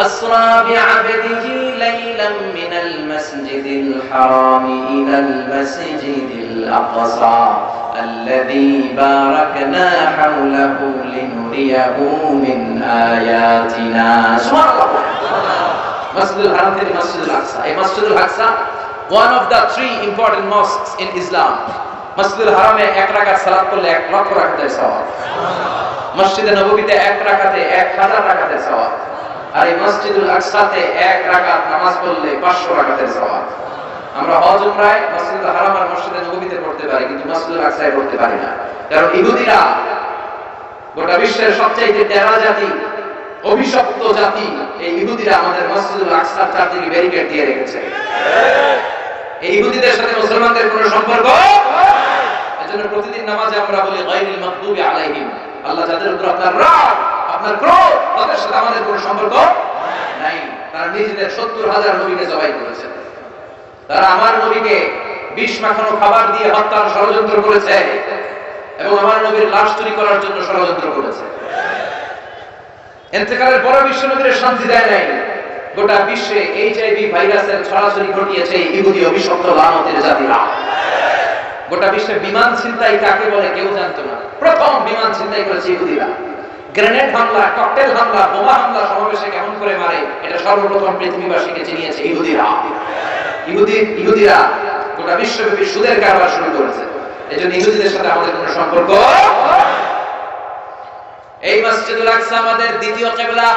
আসরা বিআবদিহি লাইলাম মিনাল মাসজিদিল হারামি ইলাল মাসজিদিল আকসা আল্লাযী বারাকনা হাওলাহু লিনুরিয়াহু মিন আয়াতিনা। সুবহানাল্লাহ। মসজিদুল হারাম থেকে মসজিদুল আকসা। এই মসজিদুল আকসা one of the three important mosques in Islam. মসজিদুল হারামে এক রাকাত সালাত করলে 1 লক্ষ রাকাতের সওয়াব। মসজিদে নববীতে এক রাকাতে 1000 রাকাতের সওয়াব। আর এই মসজিদুল আকসাতে এক রাকাত নামাজ পড়লে 500 রাকাতের সওয়াব। আমরা হজ উমরায় মসজিদুল হারাম আর মসজিদে নববীতে পড়তে পারি, কিন্তু মসজিদুল আকসায় পড়তে পারি না। কারণ ইহুদিরা গোটা বিশ্বের সবচেয়ে টেরা জাতি, অভিশপ্ত জাতি, এই ইহুদিরা আমাদের মসজিদুল আকসার চারদিকে ব্যারিকেড দিয়ে রেখেছে। এই ইহুদিদের সাথে মুসলমানদের কোনো সম্পর্ক নেই। এজন্য প্রতিদিন নামাজে আমরা বলি গায়রিল মাগদুবি আলাইহিম, আল্লাহ যাদের উপর আপনার রাগ, আপনার ক্রোধ, তাদের সাথে আমাদের কোনো সম্পর্ক নাই। তারা নিজেদের 70,000 নবীকে জবাই করেছে। তারা আমার নবীকে বিষ মাখানো খাবার দিয়ে হত্যার ষড়যন্ত্র করেছে এবং আমার নবীর লাশ চুরি করার জন্য ষড়যন্ত্র করেছে। ইন্তেকালের পর বিশ্বনবীর শান্তি দেয় নাই। গোটা বিশ্বে এইচআইভি ভাইরাসের ছড়াছড়ি ঘটিয়েছে ইহুদি অভিশপ্ত লানতের জাতিরা। গোটা বিশ্বে বিমান ছিনতাই কাকে বলে কেউ জানতো না। প্রথম বিমান ছিনতাই করেছে ইহুদিরা। গ্রেনেড হামলা, ককটেল হামলা, বোমা হামলা সমাবেশে কেমন করে মারে এটা সর্বপ্রথম পৃথিবীবাসীকে চিনিয়েছে ইহুদিরা। ইহুদিরা গোটা বিশ্বব্যাপী সুদের কারবার শুরু করেছে। এজন্য ইহুদিদের সাথে আমাদের কোনো সম্পর্ক। এই মসজিদুল আকসা আমাদের দ্বিতীয় কিবলা।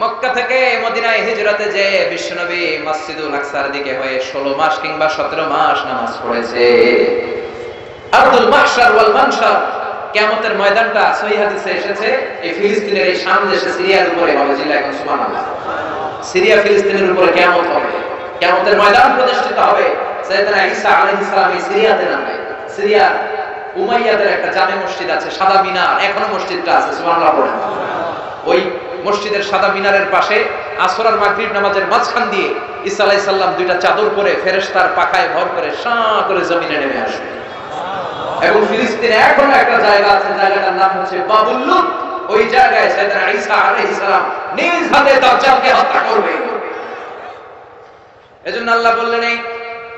মক্কা থেকে মদিনায় হিজরতে যে বিশ্বনবী মসজিদুল আকসার দিকে হয়ে 16 মাস কিংবা 17 মাস নামাজ পড়েছে। আরদুল মাহশার ওয়াল মানশার, কিয়ামতের ময়দানটা সহিহ হাদিসে এসেছে এই ফিলিস্তিনের এই শাম দেশে সিরিয়ার উপরে হবে। জিল্লাহ এখন সুবহানাল্লাহ। সিরিয়া ফিলিস্তিনের উপরে কিয়ামত হবে, কিয়ামতের ময়দান প্রতিষ্ঠিত হবে। সাইয়েদনা ঈসা আলাইহিস সালাম এই সিরিয়াতে নামবে। সিরিয়া উমাইয়াদের একটা জামে মসজিদ আছে, সাদা মিনার, এখনো মসজিদটা আছে। সুবহানাল্লাহ পড়েন। ওই মসজিদের সাদা মিনারের পাশে আসর আর মাগরিব নামাজের মাঝখান দিয়ে ঈসা আলাইহিস সালাম দুইটা চাদর পরে ফেরেশতার পাখায় ভর করে শাঁ করে জমিনে নেমে আসবে। এবং ফিলিস্তিনে এখনো একটা জায়গা আছে, জায়গাটার নাম হচ্ছে বাবুল লুত। ওই জায়গায় সাইয়েদনা ঈসা আলাইহিস সালাম নিজ হাতে দাজ্জালকে হত্যা করবে। এজন্য আল্লাহ বললেন এই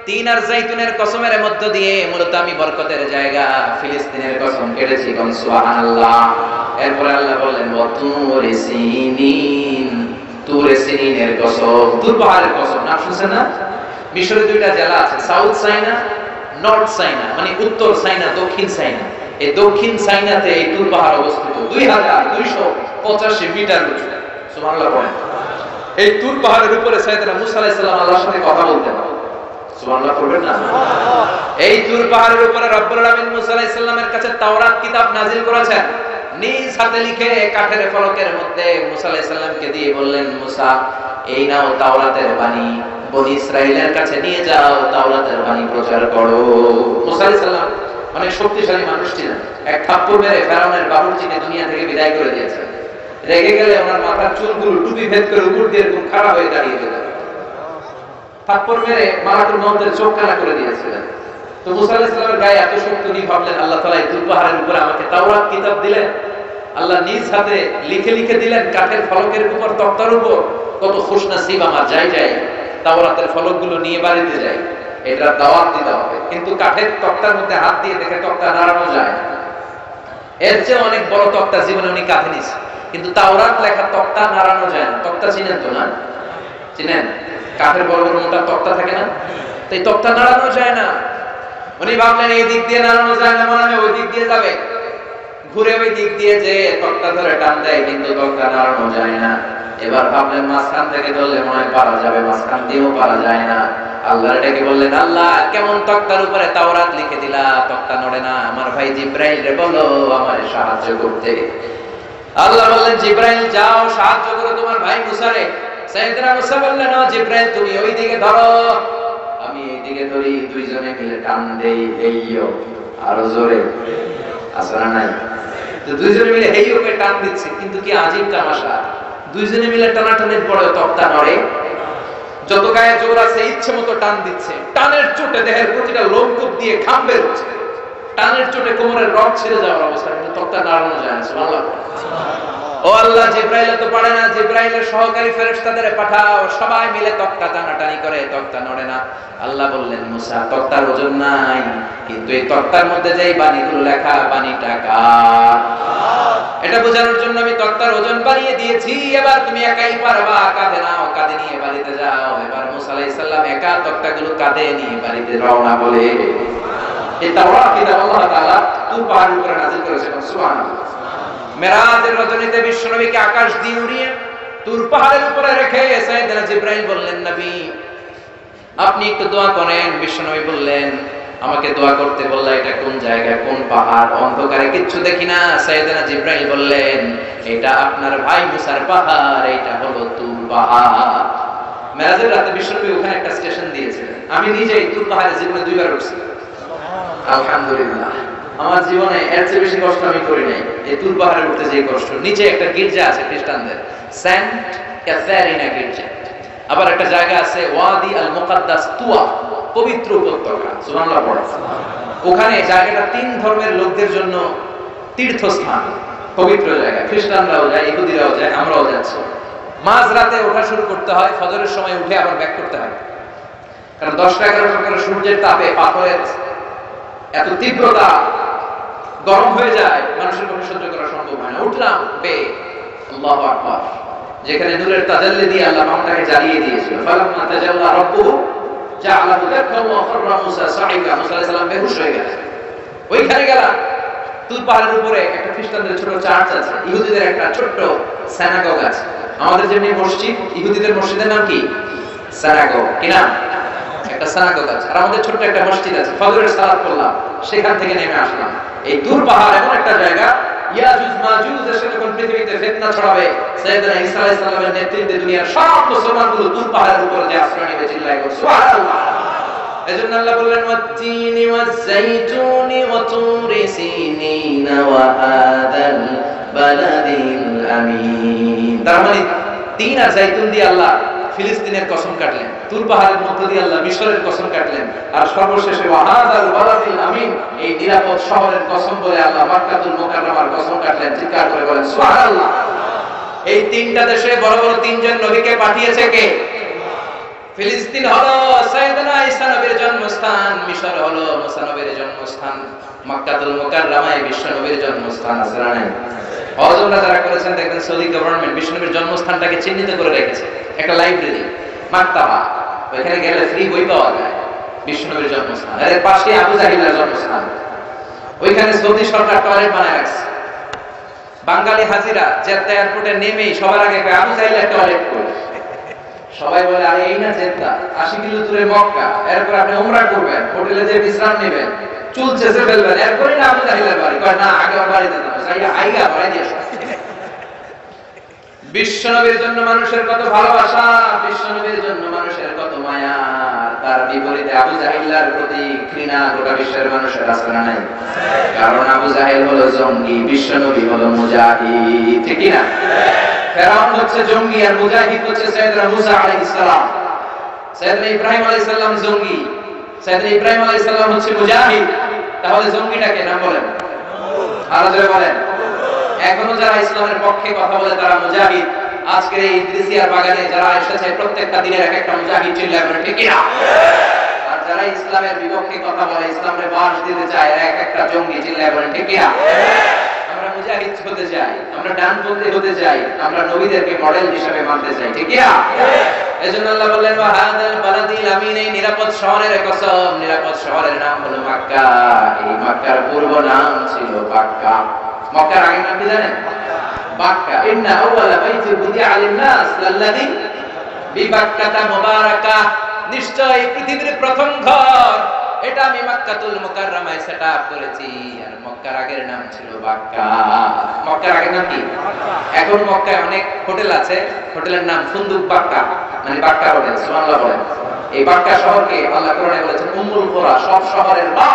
তিন আর জাইতুনের কসমের মধ্য দিয়ে মূলত আমি বরকতের জায়গা ফিলিস্তিনের কসম কেটেছি। কোন সুবহানাল্লাহ। এরপরে আল্লাহ বললেন ওয়াতুরি সিনিন, তুরে সিনিনের কসম, তুর পাহাড়ের কসম। নাম শুনছেন না? মিশরে দুইটা জেলা আছে, সাউথ সাইনা, নর্থ সাইনা, মানে উত্তর সাইনা, দক্ষিণ সাইনা। এই দক্ষিণ সাইনাতে এই তুর পাহাড় অবস্থিত 2285 মিটার উঁচু। সুবহানাল্লাহ বলেন। এই তুর পাহাড়ের উপরে সাইয়েদনা মুসা আলাইহিস সালাম আল্লাহর সাথে কথা বলতেন। সুবহানাল্লাহ পড়বেন না? এই তুর পাহাড়ের উপরে রব্বুল আলামিন মুসা আলাইহিস সালামের কাছে তাওরাত কিতাব নাযিল করেছেন। নিজ হাতে লিখে কাঠের ফলকের মধ্যে মুসা আলাইহিস সালামকে দিয়ে বললেন, মুসা এই নাও তাওরাতের বাণী, বনি ইসরাইলের কাছে নিয়ে যাও, তাওরাতের বাণী প্রচার করো। মুসা আলাইহিস সালাম অনেক শক্তিশালী মানুষ ছিলেন। এক থাপ্পড় মেরে ফেরাউনের বাবুর্চিকে দুনিয়া থেকে বিদায় করে দিয়েছেন। রেগে গেলে ওনার মাথার চুলগুলো টুপি ভেদ করে উপর দিয়ে এরকম খাড়া হয়ে দাঁড়িয়ে যেতেন। থাপ্পড় মেরে মালাকুল মউতের চোখ কানা করে দিয়েছিলেন। তো মুসা আলাইহিস সালামের গায়ে এত শক্তি উনি ভাবলেন আল্লাহ তাআলা এই তুর পাহাড়ের উপরে আমাকে তাওরাত কিতাব দিলেন। আল্লাহ নিজ হাতে লিখে লিখে দিলেন কাঠের ফলকের উপর, তক্তার উপর। কত খুশনসিব আমার, যাই যাই তাওরাতের ফলকগুলো নিয়ে বাড়িতে যাই, এটা দাওয়াত দিতে হবে। কিন্তু কাঠের তক্তার মধ্যে হাত দিয়ে দেখে তক্তা নাড়ানো যায় না। এর চেয়ে অনেক বড় তক্তা জীবনে উনি কাঁধে নিয়েছেন। কিন্তু তাওরাত লেখা তক্তা নাড়ানো যায় না। তক্তা চিনেন তো না? চিনেন? কাঠের বড় বড় মোটা তক্তা থাকে না, তো এই তক্তা নাড়ানো যায় না। উনি ভাবলেন এই দিক দিয়ে নাড়ানো যায় না, মনে হয় ওই দিক দিয়ে যাবে, ঘুরে ওই দিক দিয়ে যে তক্তা ধরে টান দেয়, কিন্তু তক্তা নাড়ানো যায় না। এবার ভাবলেন মাঝখান থেকে ধরলে মনে হয় পারা যাবে, মাঝখান দিয়েও পারা যায় না। আল্লাহর ডেকে বললেন, আল্লাহ কেমন তক্তার উপরে তাওরাত লিখে দিলা, তক্তা নড়ে না, আমার ভাই জিব্রাইল রে বলো আমারে সাহায্য করতে। আল্লাহ বললেন, জিব্রাইল যাও সাহায্য করো তোমার ভাই মুসারে। সাইয়েদনা মুসা বললেন, ও জিব্রাইল তুমি ওই দিকে ধরো, আমি এই দিকে ধরি, দুইজনে মিলে টান দেই, হেইয়ো আরো জোরে, আসরা নাই তো দুইজনে মিলে হেইয়ো কে টান দিচ্ছে। কিন্তু কি আজীব তামাশা, দুইজনে মিলে টানাটানির পরে তক্তা নড়ে, যত গায়ে জোর আছে ইচ্ছে মতো টান দিচ্ছে, টানের চোটে দেহের প্রতিটা লোমকূপ দিয়ে ঘাম বের হচ্ছে, টানের চোটে কোমরের রগ ছিঁড়ে যাওয়ার অবস্থা, কিন্তু তক্তা নাড়ানো যায় না। সুবহানাল্লাহ। ও আল্লাহ, জিব্রাইল তো পারে না, জিব্রাইলের সহকারী ফেরেশতাদের পাঠাও, সবাই মিলে তক্তা টানাটানি করে, তক্তা নড়ে না। আল্লাহ বললেন, মুসা তক্তার ওজন নাই, কিন্তু এই তক্তার মধ্যে যেই বাণীগুলো লেখা, বাণীটা কার? এটা বোঝানোর জন্য আমি তক্তার ওজন বাড়িয়ে দিয়েছি। এবার তুমি একাই পারবা, কাঁধে নাও, কাঁধে নিয়ে বাড়িতে যাও। এবার মুসা আলাইহিস সালাম একা তক্তাগুলো কাঁধে নিয়ে বাড়িতে রওনা বলে এই তাওরাত কিতাব আল্লাহ তাআলা তুর পাহাড়ের উপরে নাযিল করেছেন। সুবহানাল্লাহ। মেরাজের রজনীতে বিশ্বনবীকে আকাশ দিয়ে উড়িয়ে তুর পাহাড়ের উপরে রেখে সাইয়েদনা জিব্রাইল বললেন, নবী আপনি একটু দোয়া করেন। বিশ্বনবী বললেন, আমাকে দোয়া করতে বললা, এটা কোন জায়গা, কোন পাহাড়, অন্ধকারে কিচ্ছু দেখি না। সাইয়েদনা জিব্রাইল বললেন, এটা আপনার ভাই মুসার পাহাড়, এটা হলো তুর পাহাড়। মেরাজের রাতে বিশ্বনবী ওখানে একটা স্টেশন দিয়েছিলেন। আমি নিজেই তুর পাহাড়ে জীবনে 2 বার উঠছি। আলহামদুলিল্লাহ, আমার জীবনে এর চেয়ে বেশি কষ্ট আমি করি নাই। এই তুর পাহাড়ে উঠতে যে কষ্ট। নিচে একটা গির্জা আছে খ্রিস্টানদের, সেন্ট ক্যাথারিনা গির্জা। আবার একটা জায়গা আছে ওয়াদি আল মুকাদ্দাস, তুয়া, পবিত্র উপত্যকা। সুবহানাল্লাহ পড়া। ওখানে জায়গাটা 3 ধর্মের লোকদের জন্য তীর্থস্থান, পবিত্র জায়গা। খ্রিস্টানরাও যায়, ইহুদিরাও যায়, আমরাও যাচ্ছি। মাঝ রাতে ওঠা শুরু করতে হয়, ফজরের সময় উঠে আবার ব্যাক করতে হয়, কারণ 10টা-11টা করে সূর্যের তাপে পাথরের এত তীব্রতা, গরম হয়ে যায়, মানুষের পক্ষে সহ্য করা সম্ভব হয় না। উঠলাম বে, আল্লাহু আকবার, যেখানে নূরের তাজাল্লি দিয়ে আল্লাহ পাহাড়টাকে জ্বালিয়ে দিয়েছিল। ফালাম্মা তাজাল্লা রাব্বুহু জাআলাহু দাক্কান ওয়া খাররা মুসা সাঈকা। মুসা আলাইহিস সালাম বেহুশ হয়ে গেলেন। ওইখানে গেলাম, তুর পাহাড়ের উপরে একটা খ্রিস্টানদের ছোট চার্চ আছে, ইহুদিদের একটা ছোট্ট সিনাগগ আছে। আমাদের যেমনি মসজিদ, ইহুদিদের মসজিদের নাম কি? সিনাগগ। কি নাম? একটা সিনাগগ আছে। আর আমাদের ছোট্ট একটা মসজিদ আছে। ফজরের সালাত পড়লাম, সেখান থেকে নেমে আসলাম। এই তুর পাহাড় এমন একটা জায়গা, ইয়াজুজ মাজুজ এসে যখন পৃথিবীতে ফিতনা ছড়াবে, সাইয়েদনা ঈসা আলাইহিস সালামের নেতৃত্বে দুনিয়ার সব মুসলমানগুলো তুর পাহাড়ের উপরে যে আশ্রয় নেবে, চিল্লায় বলে সুবহানাল্লাহ। এজন্য আল্লাহ বললেন, ওয়াত-তিনি ওয়াজ-যাইতুনি ওয়া তুরি সিনিনা ওয়া হাদাল বালাদিল আমিন। তার মানে তিন আর যাইতুন দিয়ে আল্লাহ ফিলিস্তিনের কসম কাটলেন, তুর পাহাড়ের মধ্য দিয়ে আল্লাহ মিশরের কসম কাটলেন, আর সর্বশেষে ওয়া হাদাল বালাদিল আমিন, এই নিরাপদ শহরের কসম বলে আল্লাহ মক্কাতুল মুকাররমার কসম কাটলেন। চিৎকার করে বলেন সুবহানাল্লাহ। এই 3টা দেশে বড় বড় 3জন নবীকে পাঠিয়েছে কে? ফিলিস্তিন হলো সাইয়েদনা ঈসা নবীর জন্মস্থান, মিশর হলো মুসা নবীর জন্মস্থান, মক্কাতুল মুকাররমায় বিশ্ব নবীর জন্মস্থান। আছে না নাই? হযরতরা যারা করেছেন দেখবেন, সৌদি গভর্নমেন্ট বিশ্ব নবীর জন্মস্থানটাকে চিহ্নিত করে রেখেছে, একটা লাইব্রেরি, মাকতাবা। ওখানে গেলে ফ্রি বই পাওয়া যায়, বিশ্ব নবীর জন্মস্থান। এর পাশে আবু জাহিলের জন্মস্থান, ওইখানে সৌদি সরকার টয়লেট বানায় রাখছে। বাঙালি হাজিরা জেদ্দা এয়ারপোর্টে নেমেই সবার আগে কয় আবু জাহিলের টয়লেট করে। সবাই বলে, আরে এই না জেদ্দা, 80 কিলো দূরে মক্কা, এরপর আপনি উমরা করবেন, হোটেলে যে বিশ্রাম নেবেন, চুল চেঁচে ফেলবেন, এরপরই না আবু জাহিলের বাড়ি। কয় না, আগে ওর বাড়িতে যাবেন, আইগা বাড়ি দিয়ে আসো। বিশ্বনবীর জন্য মানুষের কত ভালোবাসা, বিশ্বনবীর জন্য মানুষের কত মায়া, তার বিপরীতে আবু জাহিলের প্রতি ঘৃণা গোটা বিশ্বের মানুষের আছে না নাই? কারণ আবু জাহিল হলো জঙ্গি, বিশ্বনবী হলো মুজাহিদ। ঠিক না? ফেরাউন হচ্ছে জঙ্গি, আর মুজাহিদ হচ্ছে সাইয়েদনা মুসা আলাইহিস সালাম। সাইয়েদনা ইব্রাহিম আলাইহিস সালাম জঙ্গি, সাইয়েদনা ইব্রাহিম আলাইহিস সালাম হচ্ছে মুজাহিদ। তাহলে জঙ্গিটাকে নাম বলেন, আরো জোরে বলেন। এখনো যারা ইসলামের পক্ষে কথা বলে তারা মুজাহিদ। আজকের এই ইদ্রিসিয়ার বাগানে যারা এসেছে, প্রত্যেকটা দিনের এক একটা মুজাহিদ, চিল্লায় বলেন ঠিক না? আর যারা ইসলামের বিপক্ষে কথা বলে, ইসলামের বাস দিতে চায়, এক একটা জঙ্গি, চিল্লায় বলেন ঠিক না? আমরা মুজাহিদ হতে চাই, আমরা ডানপন্থী হতে চাই, আমরা নবীদেরকে মডেল হিসেবে মানতে চাই, ঠিক না? এজন্য আল্লাহ বললেন ওয়া হাদাল বালাদিল আমিন, এই নিরাপদ শহরের কসম, নিরাপদ শহরের নাম হলো মক্কা। এই মক্কার পূর্ব নাম ছিল বাক্কা। মক্কার আগের নাম কি জানেন? বাক্কা। ইন্না আউওয়ালা বাইতি বুদিআ লিন-নাস লাল্লাযী বিবাক্কাতা মুবারাকা, নিশ্চয় পৃথিবীর প্রথম ঘর এটা আমি মক্কাতুল মুকাররমায় সেটআপ করেছি। আর মক্কার আগের নাম ছিল বাক্কা। মক্কার আগের নাম কি? এখন মক্কায় অনেক হোটেল আছে, হোটেলের নাম ফুন্দুক বাক্কা, মানে বাক্কা হোটেল। সুবহানাল্লাহ বলেন। এই বাক্কা শহরকে আল্লাহ কোরআনে বলেছেন উম্মুল কুরা, সব শহরের মা।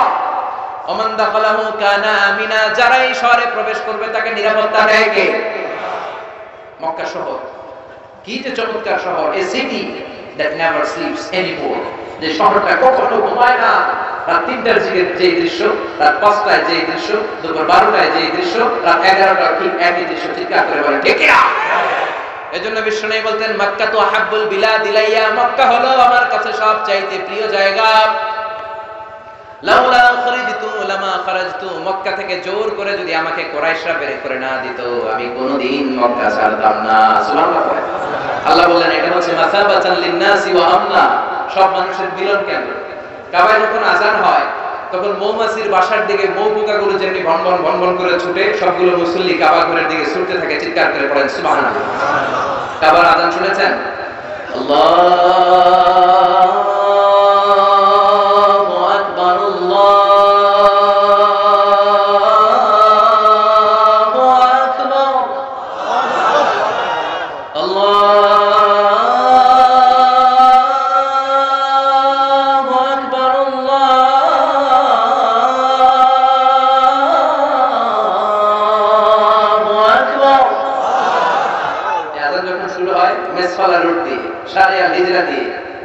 ওমান দাখালাহু কানা আমিনা, যারা এই শহরে প্রবেশ করবে তাকে নিরাপত্তা দেয় কে? মক্কা শহর কি যে চমৎকার শহর, a city that never sleeps anymore, যে শহরটা কখনো ঘুমায় না। রাত 3টার দিকে যে দৃশ্য, রাত 5টায় যে দৃশ্য, দুপুর 12টায় যে দৃশ্য, রাত 11টায় ঠিক একই দৃশ্য চিৎকার করে বলে ঠিক না? এজন্য বিশ্বনবী বলতেন মক্কা তো আহাব্বুল বিলাদ ইলাইয়া, মক্কা হলো আমার কাছে সবচাইতে প্রিয় জায়গা। লাউলা খরিজতু লামা খরাজতু, মক্কা থেকে জোর করে যদি আমাকে কুরাইশরা বের করে না দিত আমি কোনদিন মক্কা ছাড়তাম না। সুবহানাল্লাহ। আল্লাহ বললেন এটা হচ্ছে মাসাবাতান লিন-নাসি ওয়া আমনা, সব মানুষের মিলন কেন্দ্র। কাবায় যখন আযান হয় তখন মৌমাছির বাসার দিকে মৌ পোকাগুলো যেমনি ভনভন ভনভন করে ছুটে, সবগুলো মুসল্লি কাবা ঘরের দিকে ছুটতে থাকে, চিৎকার করে পড়েন সুবহানাল্লাহ। কাবার আযান শুনেছেন? আল্লাহ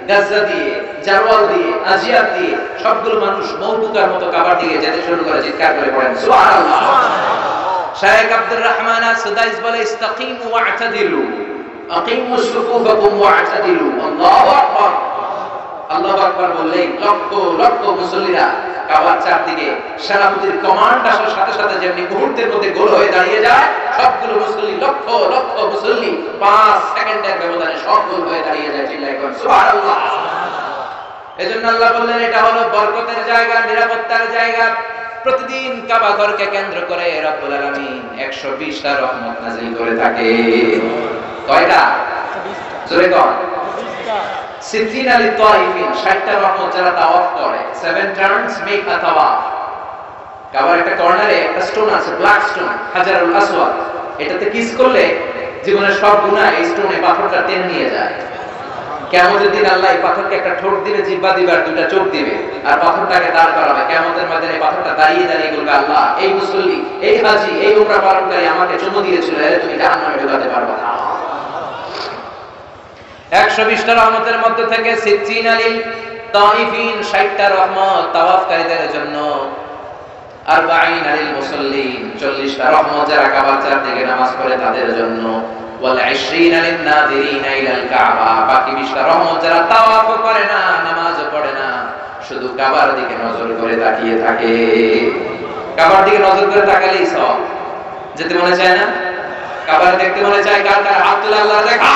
গাজা দিয়ে, জারওয়াল দিয়ে, আজিয়াত দিয়ে সবগুলো মানুষ মৌবুকার মতো কাবার দিকে যেতে শুরু করে, চিৎকার করে পড়েন সুবহানাল্লাহ। শায়েখ আব্দুর রহমান আস-সুদাইস বলে ইস্তাকিমু ওয়া'তাদিলু, আকিমুস সুফুফাকুম ওয়া'তাদিলু, আল্লাহু আকবার। আল্লাহু আকবার বললেই লক্ষ লক্ষ মুসল্লিরা কাবার চারদিকে সেনাপতির কমান্ড আসার সাথে সাথে যেমনি মুহূর্তের মধ্যে গোল হয়ে দাঁড়িয়ে যায়, সবগুলো মুসল্লি লক্ষ লক্ষ মুসল্লি 5 সেকেন্ডের ব্যবধানে সব গোল হয়ে দাঁড়িয়ে যায়, চিল্লায় কোন সুবহানাল্লাহ। এজন্য আল্লাহ বললেন এটা হলো বরকতের জায়গা, নিরাপত্তার জায়গা। প্রতিদিন কাবা ঘরকে কেন্দ্র করে রব্বুল আলামিন 120টা রহমত নাযিল করে থাকে। কয়টা? জোরে কোন? 60 আলি তাওয়াফিন, 60টা রহমত যারা তাওয়াফ করে। 7 টার্নস মেক আ তাওয়াফ। কাবার একটা কর্নারে একটা স্টোন আছে, ব্ল্যাক স্টোন, হাজারুল আসওয়াদ। এটাতে কিস করলে জীবনের সব গুনাহ এই স্টোনে পাথরটা টেনে নিয়ে যায়। কিয়ামতের দিন আল্লাহ এই পাথরকে একটা ঠোঁট দিবে, জিহ্বা দিবে আর দুটো চোখ দিবে, আর পাথরটাকে দাঁড় করাবে। কিয়ামতের ময়দানে পাথরটা দাঁড়িয়ে দাঁড়িয়ে বলবে আল্লাহ এই মুসল্লি, এই হাজী, এই উমরা পালনকারী আমাকে চুমু দিয়েছিল, এর তুমি জাহান্নামে ঢোকাতে পারবে না। 120টা রহমতের মধ্যে থেকে 60 আলিল তাইফিন, 60টা রহমত তাওয়াফকারীদের জন্য। 40 আলিল মুসাল্লিন, 40টা রহমত যারা কাবার চারদিকে নামাজ পড়ে তাদের জন্য। ওয়াল 20 আলিন নাযিরিনা ইলাল কাবা, বাকি 20টা রহমত যারা তাওয়াফও করে না, নামাজও পড়ে না, শুধু কাবার দিকে নজর করে তাকিয়ে থাকে। কাবার দিকে নজর করে তাকালেই সব। যেতে মনে চায় না? কাবার দেখতে মনে চায়? কার কার হাত তুলে আল্লাহ দেখা।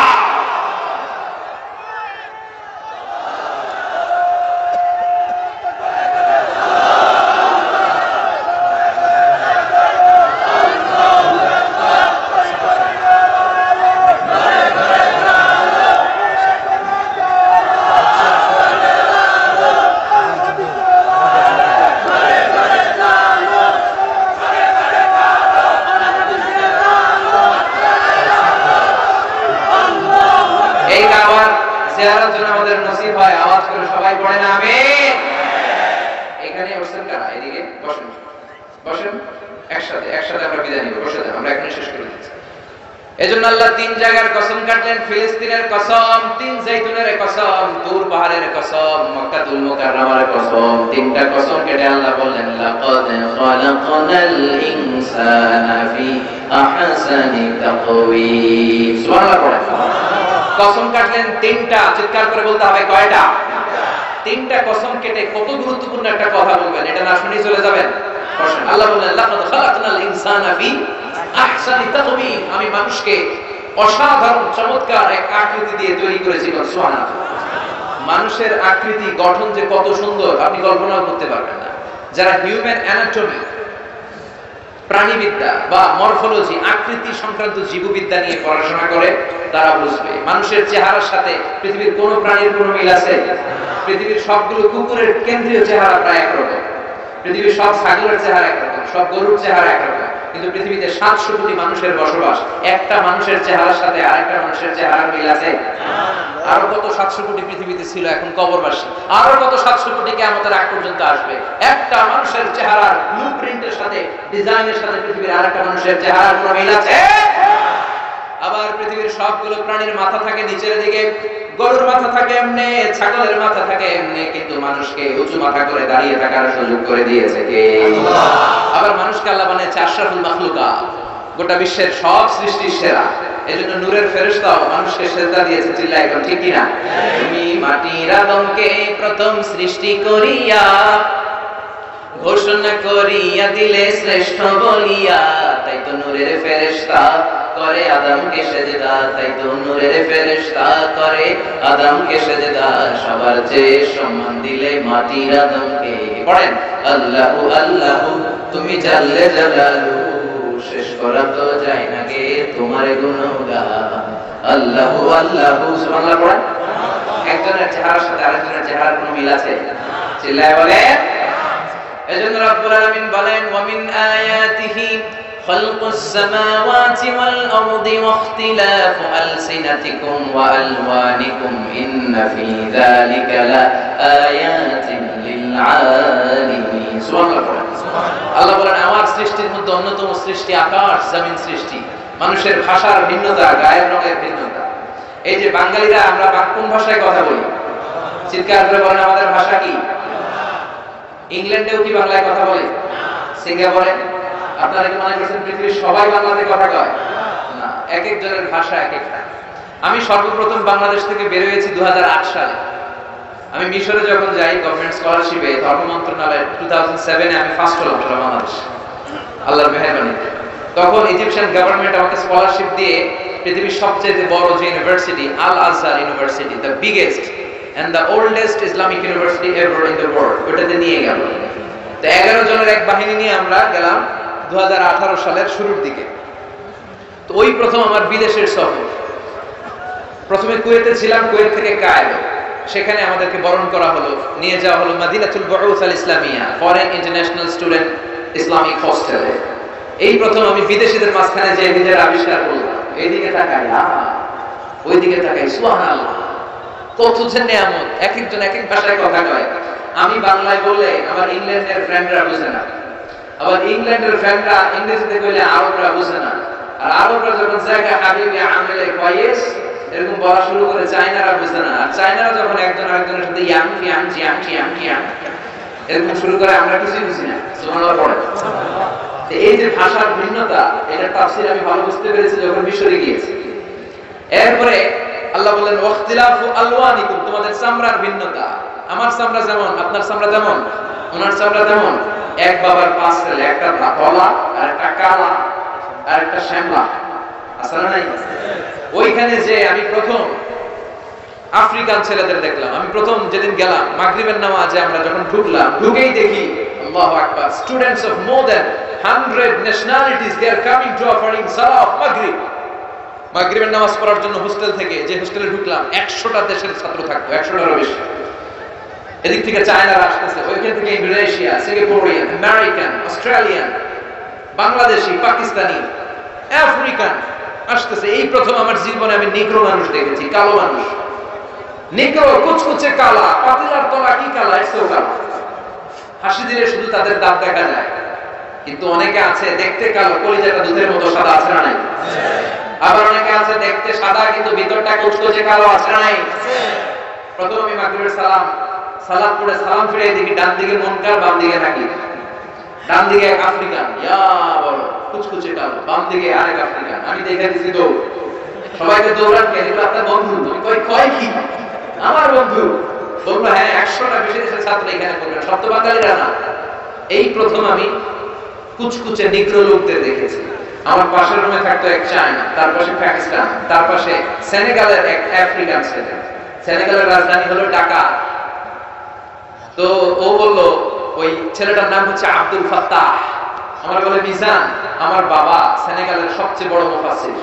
আমাদের নসিব হয়, আওয়াজ করে সবাই পড়ে না আমিন। এখানে বসেন কারা? এদিকে বসেন, বসেন একসাথে, একসাথে আমরা বিদায় নিব। বসে যান, আমরা এখনই শেষ করে দিচ্ছি। এজন্য আল্লাহ 3 জায়গার কসম কাটলেন, ফিলিস্তিনের কসম, 3 জাইতুনের কসম, তুর পাহাড়ের কসম, মক্কাতুল মুকাররমার কসম। 3টা কসম কেটে আল্লাহ বললেন লাকাদ খালাকনাল ইনসানা ফি আহসানি তাকওয়িম। সুবহানাল্লাহ। কসম কাটলেন 3টা, চিৎকার করে বলতে হবে কয়টা? 3টা কসম কেটে কত গুরুত্বপূর্ণ একটা কথা বলবেন, এটা না শুনে চলে যাবেন। আল্লাহ বললেন লাকাদ খালাকনাল ইনসানা ফি আহসানি তাকবীর, আমি মানুষকে অসাধারণ চমৎকার এক আকৃতি দিয়ে তৈরি করেছি। সুবহানাল্লাহ। মানুষের আকৃতি গঠন যে কত সুন্দর আপনি কল্পনা করতে পারবেন না। যারা হিউম্যান অ্যানাটমি, প্রাণীবিদ্যা বা মরফোলজি, আকৃতি সংক্রান্ত জীববিদ্যা নিয়ে পড়াশোনা করে তারা বুঝবে মানুষের চেহারার সাথে পৃথিবীর কোন প্রাণীর কোন মিল আছে? পৃথিবীর সবগুলো কুকুরের কেন্দ্রীয় চেহারা প্রায় একরকম, পৃথিবীর সব ছাগলের চেহারা একরকম, সব গরুর চেহারা একরকম, কিন্তু পৃথিবীতে 700 কোটি মানুষের বসবাস, একটা মানুষের চেহারার সাথে আরেকটা মানুষের চেহারার মিল আছে? আরো কত 700 কোটি পৃথিবীতে ছিল, এখন কবরবাসী। আরো কত 700 কোটি কিয়ামতের আগ পর্যন্ত আসবে। একটা মানুষের চেহারার ব্লুপ্রিন্টের সাথে, ডিজাইনের সাথে পৃথিবীর আরেকটা মানুষের চেহারার কোনো মিল আছে? আবার পৃথিবীর সবগুলো প্রাণীর মাথা থাকে নিচের দিকে, গরুর মাথা থাকে এমনি, ছাগলের মাথা থাকে এমনি, কিন্তু মানুষকে উঁচু মাথা করে দাঁড়িয়ে থাকার সুযোগ করে দিয়েছে কে? আল্লাহ। আবার মানুষকে আল্লাহ বানিয়েছে আশরাফুল মাখলুকাত, গোটা বিশ্বের সব সৃষ্টির সেরা। এজন্য নূরের ফেরেশতাও মানুষকে সেজদা দিয়েছে। চিল্লায় এখন ঠিক কিনা? তুমি মাটির আদমকে প্রথম সৃষ্টি করিয়া ঘোষণা করিয়া দিলে শ্রেষ্ঠ বলিয়া, তাই তো নূরের ফেরেশতা করে আদমকে সেজদা, তাই তো নূরের ফেরেশতা করে আদমকে সেজদা, সবার চেয়ে সম্মান দিলে মাটির আদমকে। পড়েন আল্লাহু আল্লাহু তুমি জাল্লে জালালু, শেষ করা তো যায় না গে তোমার গুণগান। আল্লাহু আল্লাহু, সুবহানাল্লাহ পড়েন। একজনের চেহারার সাথে আরেকজনের চেহারার কোনো মিল আছে? চিল্লায় বলেন। এজন্য রব্বুল আলামিন বলেন ওয়া মিন আয়াতিহি খালকুস সামাওয়াতি ওয়াল আরদি ওয়া ইখতিলাফু আলসিনাতিকুম ওয়া আলওয়ানিকুম ইন্না ফি যালিকা লাআয়াতিন লিল আলিমিন। সুবহানাল্লাহ। আল্লাহ বলেন আমার সৃষ্টির মধ্যে অন্যতম সৃষ্টি আকাশ জমিন সৃষ্টি, মানুষের ভাষার ভিন্নতা, গায়ের রঙের ভিন্নতা। এই যে বাঙালিরা আমরা কোন ভাষায় কথা বলি? চিৎকার করে বলেন আমাদের ভাষা কি? ইংল্যান্ডেও কি বাংলায় কথা বলে? সিঙ্গাপুরে? আপনারা কি মনে করছেন পৃথিবীর সবাই বাংলাতে কথা কয়? না, এক একজনের ভাষা এক একটা। আমি সর্বপ্রথম বাংলাদেশ থেকে বের হয়েছি 2008 সালে। আমি মিশরে যখন যাই গভর্নমেন্ট স্কলারশিপে, ধর্ম মন্ত্রণালয়ে 2007-এ আমি ফার্স্ট হলাম বাংলাদেশ, আল্লাহর মেহেরবানিতে। তখন ইজিপশিয়ান গভর্নমেন্ট আমাকে স্কলারশিপ দিয়ে পৃথিবীর সবচেয়ে বড় যে university, Al Azhar university, the biggest and the oldest Islamic university ever in the world, ওটাতে নিয়ে গেল। তো 11 জনের এক বাহিনী নিয়ে আমরা গেলাম 2018 সালের শুরুর দিকে। তো ওই প্রথম আমার বিদেশের সফর। প্রথমে কুয়েতে ছিলাম, কুয়েত থেকে কায়রো, সেখানে আমাদেরকে বরণ করা হলো, নিয়ে যাওয়া হলো মাদিনাতুল বুউস আল ইসলামিয়া, ফরেন ইন্টারন্যাশনাল স্টুডেন্ট ইসলামিক হোস্টেলে। এই প্রথম আমি বিদেশিদের মাঝখানে যে নিজের আবিষ্কার করলাম, এইদিকে তাকাই ওইদিকে তাকাই, সুবহানাল্লাহ, কত যে নিয়ামত। এক একজন এক এক ভাষায় কথা কয়। আমি বাংলায় বললে আমার ইংল্যান্ডের ফ্রেন্ডরা বুঝে না, আবার ইংল্যান্ডের ফ্রেন্ডরা ইংরেজিতে কইলে আরবরা বুঝে না, আর আরবরা যখন জায়গা হাবিবি আমেলে কয়েস এরকম বলা শুরু করে চায়নারা বুঝে না, আর চায়নারা যখন একজন আরেকজনের সাথে ইয়াং ফিয়াং জিয়াং ফিয়াং ফিয়াং এরকম শুরু করে আমরা কিছুই বুঝি না। সুবহানাল্লাহ পড়ে। এই যে ভাষার ভিন্নতা, এটার তাফসীর আমি ভালো বুঝতে পেরেছি যখন মিশরে গিয়েছি। এরপরে আল্লাহ বলেন ওয়াখতিলাফু আলওয়ানিকুম, তোমাদের চামড়ার ভিন্নতা, আমার চামড়া যেমন আপনার চামড়া তেমন, ওনার চামড়া তেমন। এক বাবার 5 ছেলে, একটা ধলা আর একটা কালা আর একটা শ্যামলা, আছে না নাই? ওইখানে যে আমি প্রথম আফ্রিকান ছেলেদের দেখলাম। আমি প্রথম যেদিন গেলাম মাগরিবের নামাজে আমরা যখন ঢুকলাম, ঢুকেই দেখি আল্লাহু আকবার, students of more than 100 nationalities, they are coming to offering salah of maghrib। মাগরিবের নামাজ পড়ার জন্য হোস্টেল থেকে, যে হোস্টেলে ঢুকলাম 100টা দেশের ছাত্র থাকতো, 100টারও বেশি। এদিক থেকে চায়নারা আসতেছে, ওইখান থেকে Indonesia, Singaporean, American, Australian, Bangladeshi, Pakistani, African আসতেছে। এই প্রথম আমার জীবনে আমি নিগ্রো মানুষ দেখেছি, কালো মানুষ। নিগ্রো কুচকুচে কালা, পাতিলার তলা কি কালা, এসেও কালা। হাসি দিলে শুধু তাদের দাঁত দেখা যায়, কিন্তু অনেকে আছে দেখতে কালো, কলিজাটা দুধের মতো সাদা, আছে না নাই? আবার অনেকে আছে দেখতে সাদা কিন্তু ভিতরটা কুচকুচে কালো, আছে না নাই? প্রথম আমি মাগরিবের সালাত পড়ে সালাম ফিরে দেখি ডান দিকে মুনকার, বাম দিকে নাকি। ডান দিকে এক আফ্রিকান, ইয়া বড় কুচকুচে কালো, বাম দিকে আরেক আফ্রিকান। আমি দেখে দিছি দৌড়, সবাইকে দৌড়ান কে? এগুলো আপনার বন্ধু? কয় কি আমার বন্ধু? বলবো হ্যাঁ, 100টা বেশি দেশের ছাত্র এখানে পড়বেন, সব তো বাঙালিরা না। এই প্রথম আমি কুচকুচে নিগ্রো লোকদের দেখেছি। আমার পাশের রুমে থাকতো এক চায়না, তার পাশে পাকিস্তান, তার পাশে সেনেগালের এক আফ্রিকান ছেলে। সেনেগালের রাজধানী হলো ঢাকা। তো ও বললো ওই ছেলেটার নাম হচ্ছে আব্দুল ফাত্তাহ। আমার বলে মিজান, আমার বাবা সেনেগালের সবচেয়ে বড় মুফাসসির।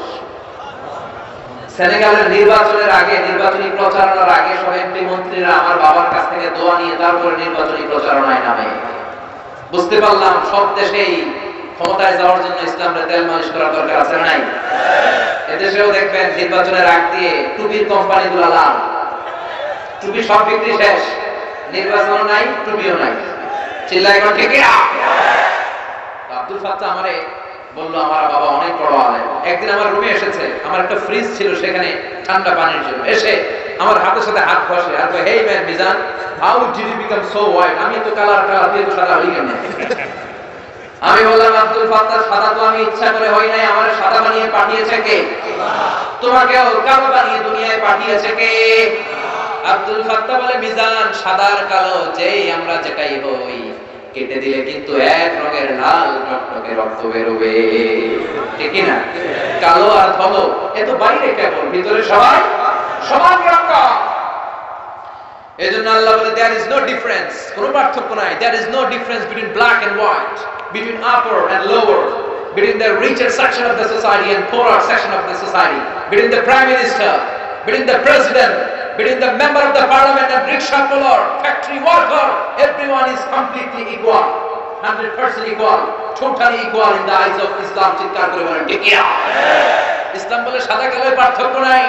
সেনেগালের নির্বাচনের আগে, নির্বাচনী প্রচারণার আগে সব এমপি মন্ত্রীরা আমার বাবার কাছ থেকে দোয়া নিয়ে তারপরে নির্বাচনী প্রচারণায় নামে। বুঝতে পারলাম সব দেশেই ক্ষমতায় যাওয়ার জন্য ইসলামের তেল মালিশ করার দরকার আছে না নাই? এদেশেও দেখবেন নির্বাচনের আগ দিয়ে টুপির কোম্পানিগুলো লাল, টুপি সব বিক্রি শেষ, নির্বাচনও নাই, টুপিও নাই। চিল্লায় এখন ঠিক না? আব্দুল ফাত্তাহ আমারে বললো আমার বাবা অনেক বড় আলেম। একদিন আমার রুমে এসেছে, আমার একটা ফ্রিজ ছিল সেখানে ঠান্ডা পানির জন্য, এসে আমার হাতের সাথে হাত ঘষে আর কয়, hey man Mizan, how did you become so white? আমি তো কালার দিয়ে তো সাদা হই কেন? আমি বললাম আব্দুল ফাত্তাহ, সাদা তো আমি ইচ্ছা করে হই নাই, আমার সাদা বানিয়ে পাঠিয়েছে কে? তোমাকেও কালো বানিয়ে দুনিয়ায় পাঠিয়েছে কে? আব্দুল ফাত্তাহ বলে, মিজান, সাদার কালো যেই আমরা যেটাই হই, কেটে দিলে কিন্তু এক রঙের লাল টকটকে রক্ত বেরোবে, ঠিক না? কালো আর ধলো এ তো বাইরে কেবল, ভিতরে সবাই সমান রঙ। এজন্য আল্লাহ বলে, there is no difference, কোনো পার্থক্য নাই। there is no difference between black and white, between upper and lower, between the richer section of the society and poorer section of the society, between the prime minister, between the president, between the member of the parliament and rickshaw puller, factory worker. Everyone is completely equal, 100% equal, totally equal in the eyes of Islam. চিৎকার করে বলেন ঠিক কি? ইসলাম বলে সাদা কালোয় পার্থক্য নাই,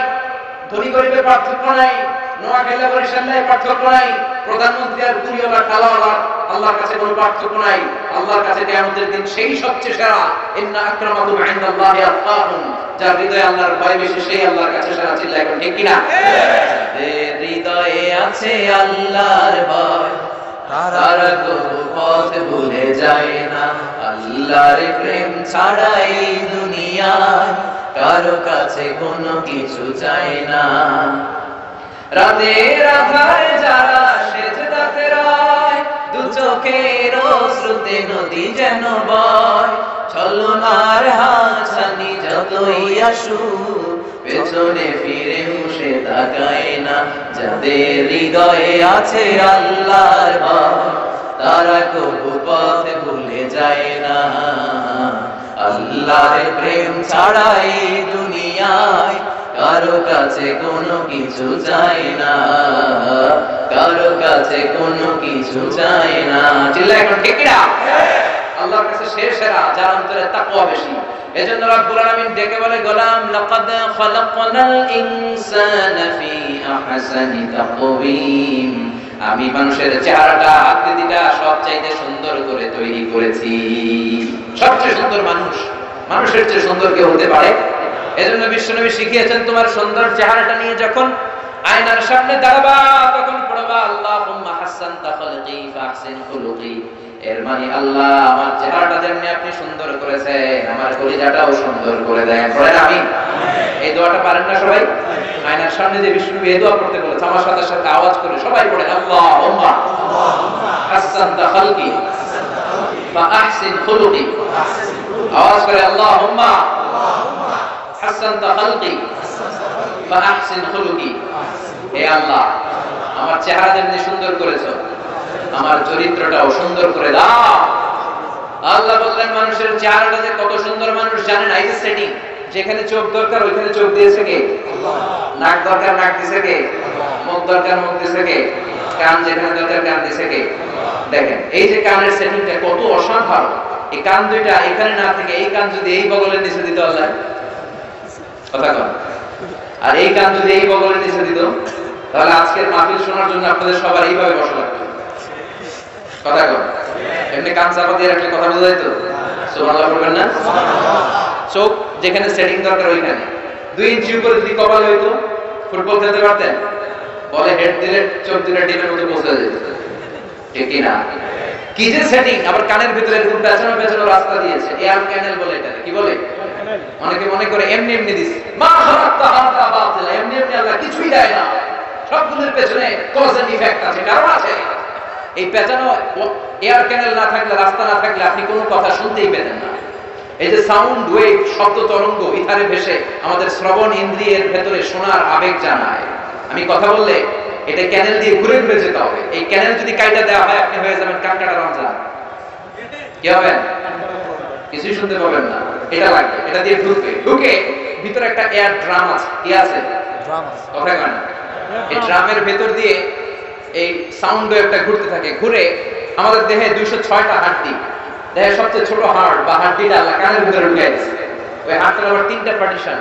ধনী গরিবের পার্থক্য নাই, নোয়াখালী বরিশালের পার্থক্য নাই, প্রধানমন্ত্রী আর কুড়িওয়ালা টালাওয়ালা আল্লাহর কাছে কোনো পার্থক্য নাই। আল্লাহর কাছে কিয়ামতের দিন সেই সবচেয়ে সেরা, ইন্না আকরামাকুম ইনদাল্লাহি আতকাকুম, যার হৃদয়ে আল্লাহর ভয় বেশি সেই আল্লাহর কাছে সেরা। চিল্লায় এখন ঠিক কি না? হৃদয়ে আছে আল্লাহর ভয়, তারা কবু পথ ভুলে যায় না। আল্লাহর প্রেম ছাড়া এই দুনিয়ায় কারো কাছে কোনো কিছু চায় না। রাতের আধারে যারা সেজদাতে রয়, দু চোখের অশ্রুতে নদী যেন বয়। ছলনার হাতছানি যতই আসুক, পেছনে ফিরে মুছে তাকায় না। যাদের হৃদয়ে আছে আল্লাহর ভয়, তারা কবু পথ ভুলে যায় না। আল্লাহর প্রেম ছাড়া এই দুনিয়ায় কারো কাছে কোনো কিছু চাই না, কারো কাছে কোনো কিছু চাই না। চিল্লায় এখন ঠিক না? আল্লাহর কাছে সে সেরা যার অন্তরে তাকওয়া বেশি। এজন্য রব্বুল আলামিন ডেকে বলে, গোলাম লাকাদ খালাকনাল ইনসানা ফি আহসানি তাকওয়িম, আমি মানুষের চেহারাটা, আকৃতিটা সবচাইতে সুন্দর করে তৈরি করেছি। সবচেয়ে সুন্দর মানুষ, মানুষের চেয়ে সুন্দর কেউ হতে পারে? এজন্য বিশ্বনবী শিখিয়েছেন, তোমার সুন্দর চেহারাটা নিয়ে যখন আয়নার সামনে দাঁড়াবা তখন পড়বা আল্লাহুম্মা হাসানতা খালকি ফাহসিন খুলুকি। এর মানে আল্লাহ, আমার চেহারাটা যেমনি আপনি সুন্দর করেছেন, আমার কলিজাটাও সুন্দর করে দেন। পড়েন আমিন। এই দোয়াটা পারেন না সবাই? আয়নার সামনে যে বিশ্বনবী এই দোয়া পড়তে বলেছে, আমার সাথে সাথে আওয়াজ করে সবাই পড়েন, আল্লাহুম্মা হাসানতা খালকি ফাহসিন খুলুকি। আওয়াজ করে আল্লাহুম্মা হাসানতা খালকি ফাহসিন খুলুকি। হে আল্লাহ, আমার চেহারা যেমনি সুন্দর করেছো, আমার চরিত্রটাও সুন্দর করে দাও। আল্লাহ বললেন, মানুষের চেহারাটা যে কত সুন্দর মানুষ জানেন? এই যে সেটিং, যেখানে চোখ দরকার ওইখানে চোখ দিয়েছে কে? নাক দরকার নাক দিয়েছে কে? মুখ দরকার মুখ দিয়েছে কে? কান যেখানে দরকার কান দিয়েছে কে? দেখেন এই যে কানের সেটিংটা কত অসাধারণ। এই কান দুইটা এখানে না থেকে এই কান যদি এই বগলের নিচে দিত আল্লাহ, কথা কন, আর এই কান যদি এই বগলের নিচে দিত, তাহলে আজকের মাহফিল শোনার জন্য আপনাদের সবার এইভাবে বসা লাগতো। কথা কন, এমনি কান চাপা দিয়ে রাখলে কথা বোঝা যেত? সুবহানাল্লাহ বলবেন না? চোখ যেখানে সেটিং দরকার ওইখানে 2 ইঞ্চি উপরে যদি কপাল হইতো, ফুটবল খেলতে পারতেন? বলে হেড দিলে চোখ দিলে ডিমের মতো পৌঁছে যেত, ঠিক কি না? কি যে সেটিং! আবার কানের ভিতরে এরকম পেছনে পেছনে রাস্তা দিয়েছে, এয়ার ক্যানেল বলে এটাকে। কি বলে? অনেকে মনে করে এমনি এমনি দিছে, মা খালাক্তা হাযা বাতিলা, এমনি এমনি আল্লাহ কিছুই দেয় না, সবগুলোর পেছনে কজ এন্ড ইফেক্ট আছে, কারণ আছে। এই পেছনে এয়ার ক্যানেল না থাকলে, রাস্তা না থাকলে আপনি কোনো কথা শুনতেই পেতেন না। এই যে সাউন্ড ওয়েভ, শব্দ তরঙ্গ ইথারে ভেসে আমাদের শ্রবণ ইন্দ্রিয়ের ভেতরে শোনার আবেগ জানায়। আমি কথা বললে এটা ক্যানেল দিয়ে ঘুরে ঘুরে যেতে হবে। এই ক্যানেল যদি কাইটা দেওয়া হয়, আপনি হয়ে যাবেন কানকাটা রমজান। কি হবেন? কিছুই শুনতে পাবেন না। এটা লাগবে, এটা দিয়ে ঢুকে ভিতরে একটা এয়ার ড্রাম আছে। কি আছে? কথা কয় না? এই ড্রামের ভেতর দিয়ে এই সাউন্ড ওয়েভটা ঘুরতে থাকে। ঘুরে আমাদের দেহে 206টা হাড়টি, দেহের সবচেয়ে ছোট হাড় বা হাড়টিটা আল্লাহ কানের ভিতরে ঢুকাই দিয়েছে। ওই হাড়টার আবার 3টা পার্টিশন,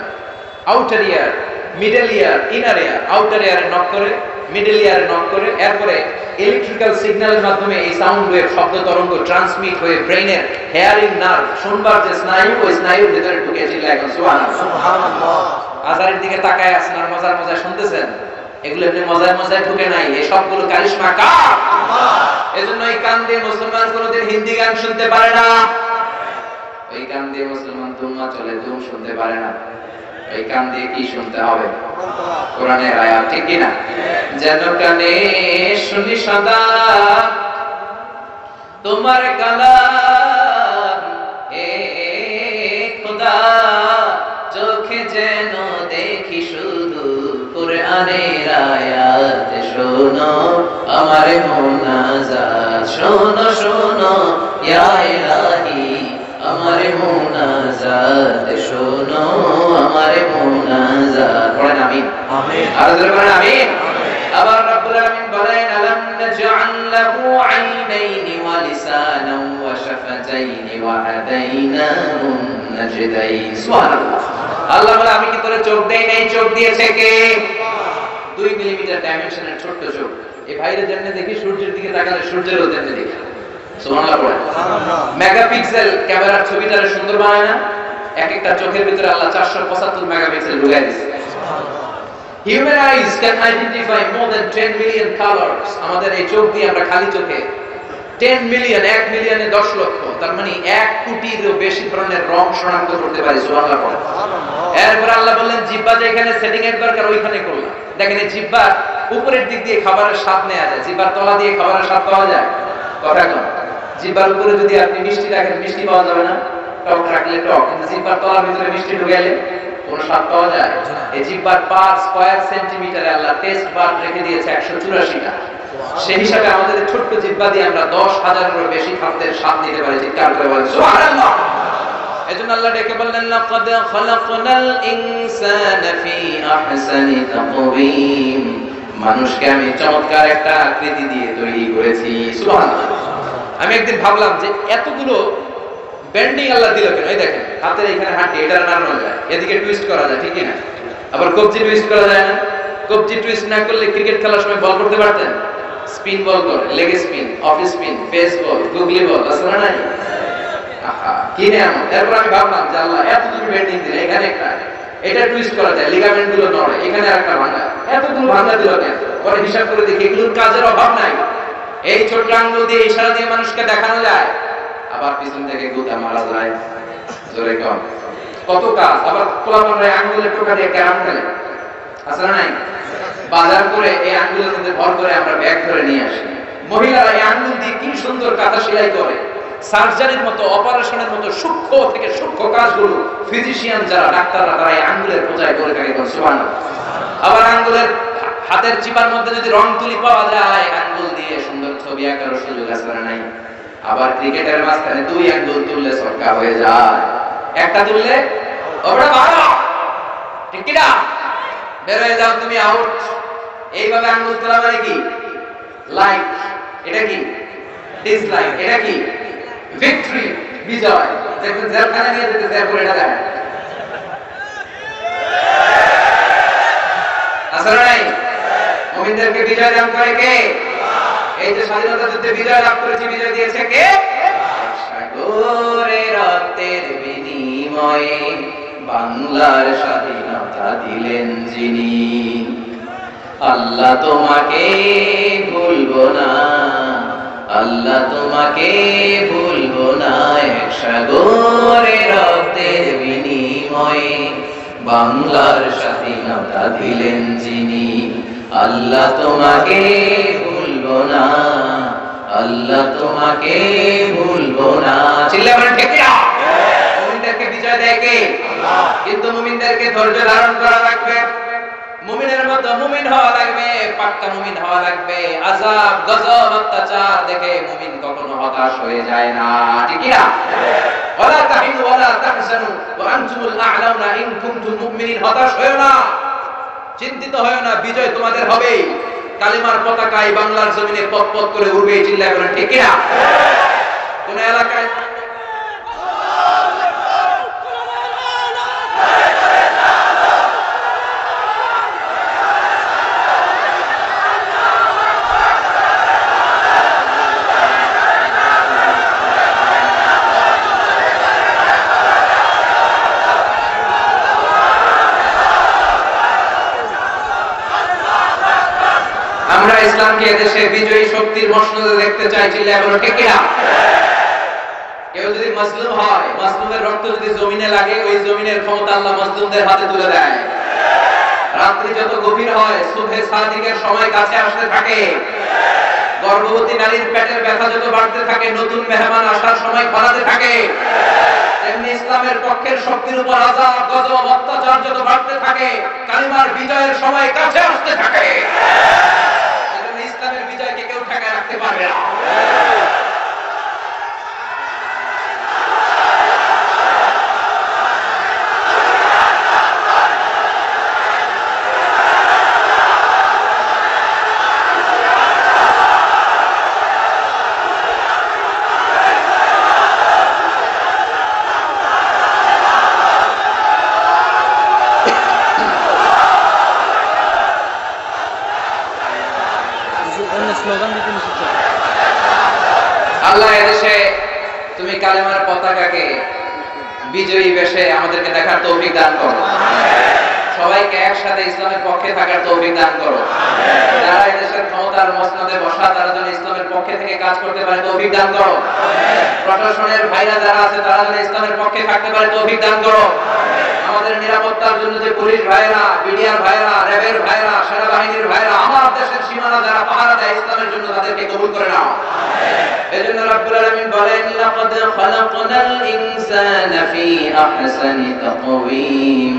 আউটার ইয়ার, মিডল ইয়ার, ইনার ইয়ার। আউটার ইয়ারে নক করে, মিডল ইয়ারে নক করে, এরপরে ইলেকট্রিক্যাল সিগন্যালের মাধ্যমে এই সাউন্ড ওয়েভ, শব্দ তরঙ্গ ট্রান্সমিট হয়ে ব্রেইনের হেয়ারিং নার্ভ, শুনবার যে স্নায়ু, ওই স্নায়ুর ভিতরে ঢুকে চিল্লায় এখন সুবহানাল্লাহ। আজারের দিকে তাকায় আছেন আর মজার মজায় শুনতেছেন। এগুলো এমনি মজায় মজায় ঢুকে নাই, এই সবগুলো কারিশমা কার? এজন্য এই কান দিয়ে মুসলমান কোনোদিন হিন্দি গান শুনতে পারে না। ওই কান দিয়ে মুসলমান দুম্মা চলে, দুম শুনতে পারে না। এই কান দিয়ে কি শুনতে হবে? কোরআনের আয়াত, ঠিক কি না? যেন কানে শুনি সদা তোমার কালাম, হে খোদা চোখে যেন দেখি শুধু কোরআনের আয়াত। শোনো আমার মুনাজাত, শোনো শোনো ইয়া ইলাহি আমার মুনাজাত, শোনো আমার মুনাজাত। পড়েন আমিন। আমিন। আর জোরে বলেন আমিন। আবার রব্বুল আলামিন বলেন আলাম নাজআল লাহু আইনাইনি ওয়া লিসানান ওয়া শাফাতাইনি ওয়া হাদাইনাহু নাজদাইন। সুবহানাল্লাহ। আল্লাহ বলে আমি কি তোরে চোখ দেই নাই? চোখ দিয়েছে কে? 2 মিলিমিটার ডাইমেনশনের ছোট্ট চোখ। এই ভাইরে যেমনে দেখি সূর্যের দিকে তাকালে সূর্যেরও তেমনি দেখি। সুবহানাল্লাহ পড়েন। মেগাপিক্সেল ক্যামেরার ছবিটারে সুন্দর বানায় না? এক একটা চোখের ভিতরে আল্লাহ 475 মেগাপিক্সেল ঢুকাই দিয়েছে। Human eyes can identify more than 10 million colors. আমাদের এই চোখ দিয়ে আমরা খালি চোখে 10 মিলিয়ন, 1 মিলিয়নে 10 লক্ষ, তার মানে 1 কোটিরও বেশি ধরনের রং শনাক্ত করতে পারি। সুবহানাল্লাহ পড়েন। এরপর আল্লাহ বললেন জিহ্বা যেখানে সেটিং এর দরকার ওইখানে করলাম। দেখেন এই জিহ্বার উপরের দিক দিয়ে খাবারের স্বাদ নেওয়া যায়, জিহ্বার তলা দিয়ে খাবারের স্বাদ পাওয়া যায়। কথা কম। জিহ্বার উপরে যদি আপনি মিষ্টি রাখেন, মিষ্টি পাওয়া যাবে না। টক রাখলে টক, কিন্তু জিহ্বার তলার ভিতরে মিষ্টি ঢুকাইলে কোনো স্বাদ পাওয়া যায়? এই জিহ্বার পার স্কয়ার সেন্টিমিটারে আল্লাহ টেস্ট বার রেখে দিয়েছে 184টা। সেই হিসাবে আমাদের ছোট্ট জিহ্বা দিয়ে আমরা 10,000-এরও বেশি খাদ্যের স্বাদ নিতে পারি। চিৎকার করে বলেন সুবহানাল্লাহ। এজন্য আল্লাহ ডেকে বললেন লাকাদ খালাকনাল ইনসানা ফি আহসানি তাকওয়িম। মানুষকে আমি চমৎকার একটা আকৃতি দিয়ে তৈরি করেছি। সুবহানাল্লাহ। আমি একদিন ভাবলাম যে এতগুলো বেন্ডিং আল্লাহ দিল কেন? এই দেখেন হাতের এখানে হাঁটি, এটা নাড়ানো যায়, এদিকে টুইস্ট করা যায়, ঠিক না? আবার কবজি টুইস্ট করা যায় না? কবজি টুইস্ট না করলে ক্রিকেট খেলার সময় বল করতে পারতেন? স্পিন বল করে, leg spin, off spin, pace ball, googly ball, আসলে নাই? আহা কি নিয়ামত। এরপর আমি ভাবলাম যে আল্লাহ এতগুলো বেন্ডিং দিলে, এখানে একটা, এটা টুইস্ট করা যায়, লিগামেন্ট গুলো নড়ে, এখানে আরেকটা ভাঙা, এতগুলো ভাঙা দিল কেন? পরে হিসাব করে দেখি এগুলোর কাজের অভাব নাই। এই ছোট আঙ্গুল দিয়ে ইশারা দিয়ে মানুষকে দেখানো যায়, আবার পিছন থেকে গুতা মারা যায়। জোরে কম। কত কাজ। আবার পোলাপানরা আঙ্গুলের টোকা দিয়ে ক্যারাম খেলে, আসলে নাই? বাজার করে এই আঙ্গুলের মধ্যে ভর করে আমরা ব্যাগ ধরে নিয়ে আসি। মহিলারা এই আঙ্গুল দিয়ে কি সুন্দর কাঁথা সেলাই করে। সার্জারির মতো, অপারেশনের মতো সূক্ষ্ম থেকে সূক্ষ্ম কাজগুলো ফিজিশিয়ান যারা, ডাক্তাররা, তারা এই আঙ্গুলের পূজায় করে থাকে। সুবহানাল্লাহ। আবার আঙ্গুলের হাতের চিপার মধ্যে যদি রং তুলি পাওয়া যায়, আঙ্গুল দিয়ে সুন্দর ছবি আঁকার সুযোগ আছে না? নাই। আবার ক্রিকেটের মাঝখানে 2 আঙ্গুল তুললে ছক্কা হয়ে যায়, একটা তুললে ওটা ভালো, ঠিক কি না? বের হয়ে যাও তুমি, আউট। এইভাবে আঙ্গুল তোলা মানে কি? লাইক। এটা কি? ডিসলাইক। এটা কি? ভিক্টরি, বিজয়। দেখুন জেলখানা নিয়ে যেতে এরপর এটা দেয়, আসলে নাই? মুমিনদেরকে বিজয় দান করে কে? এই যে স্বাধীনতা যুদ্ধে বিজয় লাভ করেছে, বিজয় দিয়েছে কে? সাগরে রক্তের বিনিময়ে বাংলার স্বাধীনতা দিলেন যিনি। আল্লাহ তোমাকে ভুলবো না, আল্লাহ তোমাকে ভুলবো না। এক সাগরে রক্তের বিনিময়ে বাংলার স্বাধীনতা দিলেন যিনি। আল্লাহ তোমাকে ভুলবো না, আল্লাহ তোমাকে ভুলবো না। চিল্লা বলেন ঠিক না? পরিচয় দেয় কে? আল্লাহ। কিন্তু মুমিনদেরকে ধৈর্য ধারণ করা লাগবে, মুমিনের মতো মুমিন হওয়া লাগবে, পাক্কা মুমিন হওয়া লাগবে। আযাব গজব অত্যাচার দেখে মুমিন কখনো হতাশ হয়ে যায় না, ঠিক না? ওয়ালা তাহিনু ওয়ালা তাহজানু ওয়া আনতুমুল আ'লাউনা ইন কুনতুম মুমিনিন। হতাশ হয়ো না, চিন্তিত হয়ো না, বিজয় তোমাদের হবেই। কালিমার পতাকা এই বাংলার জমিনে পথ পথ করে উড়বে, চিল্লায় বলেন ঠিক না? কোন এলাকায় আমরা ইসলামকে এদেশে বিজয়ী শক্তির মসনদে দেখতে চাই, চিল্লায় বলো ঠিক কিনা? কেউ যদি মাজলুম হয়, মাজলুমের রক্ত যদি জমিনে লাগে, ওই জমিনের ক্ষমতা আল্লাহ মাজলুমদের হাতে তুলে দেয়। রাত্রি যত গভীর হয়, সুবহে সাদিকের সময় কাছে আসতে থাকে, গর্ভবতী নারীর পেটের ব্যথা যত বাড়তে থাকে, নতুন মেহমান আসার সময় বাড়াতে থাকে, তেমনি ইসলামের পক্ষের শক্তির উপর আযাব গজব অত্যাচার যত বাড়তে থাকে, কালিমার বিজয়ের সময় কাছে আসতে থাকে। ইসলামের বিজয়কে কেউ ঠেকায় রাখতে পারবে না। আল্লাহ এদেশে তুমি কালেমার পতাকাকে বিজয়ী বেশে আমাদেরকে দেখার তৌফিক দান করো, সবাইকে একসাথে ইসলামের পক্ষে থাকার তৌফিক দান করো। যারা এদেশের ক্ষমতার মসনদে বসা, তারা যেন ইসলামের পক্ষে থেকে কাজ করতে পারে, তৌফিক দান করো। প্রশাসনের ভাইরা যারা আছে, তারা যেন ইসলামের পক্ষে থাকতে পারে, তৌফিক দান করো। আমাদের নিরাপত্তার জন্য যে পুলিশ ভাইরা, বিডিআর ভাইরা, র্যাবের ভাইরা, সেনাবাহিনীর ভাইরা, আমার দেশের সীমানা যারা পাহারা দেয় ইসলামের জন্য, তাদেরকে কবুল করে নাও। এজন্য রব্বুল আলামিন বলেন, লাকাদ খালাকনাল ইনসানা ফি আহসানি তাকওয়িম।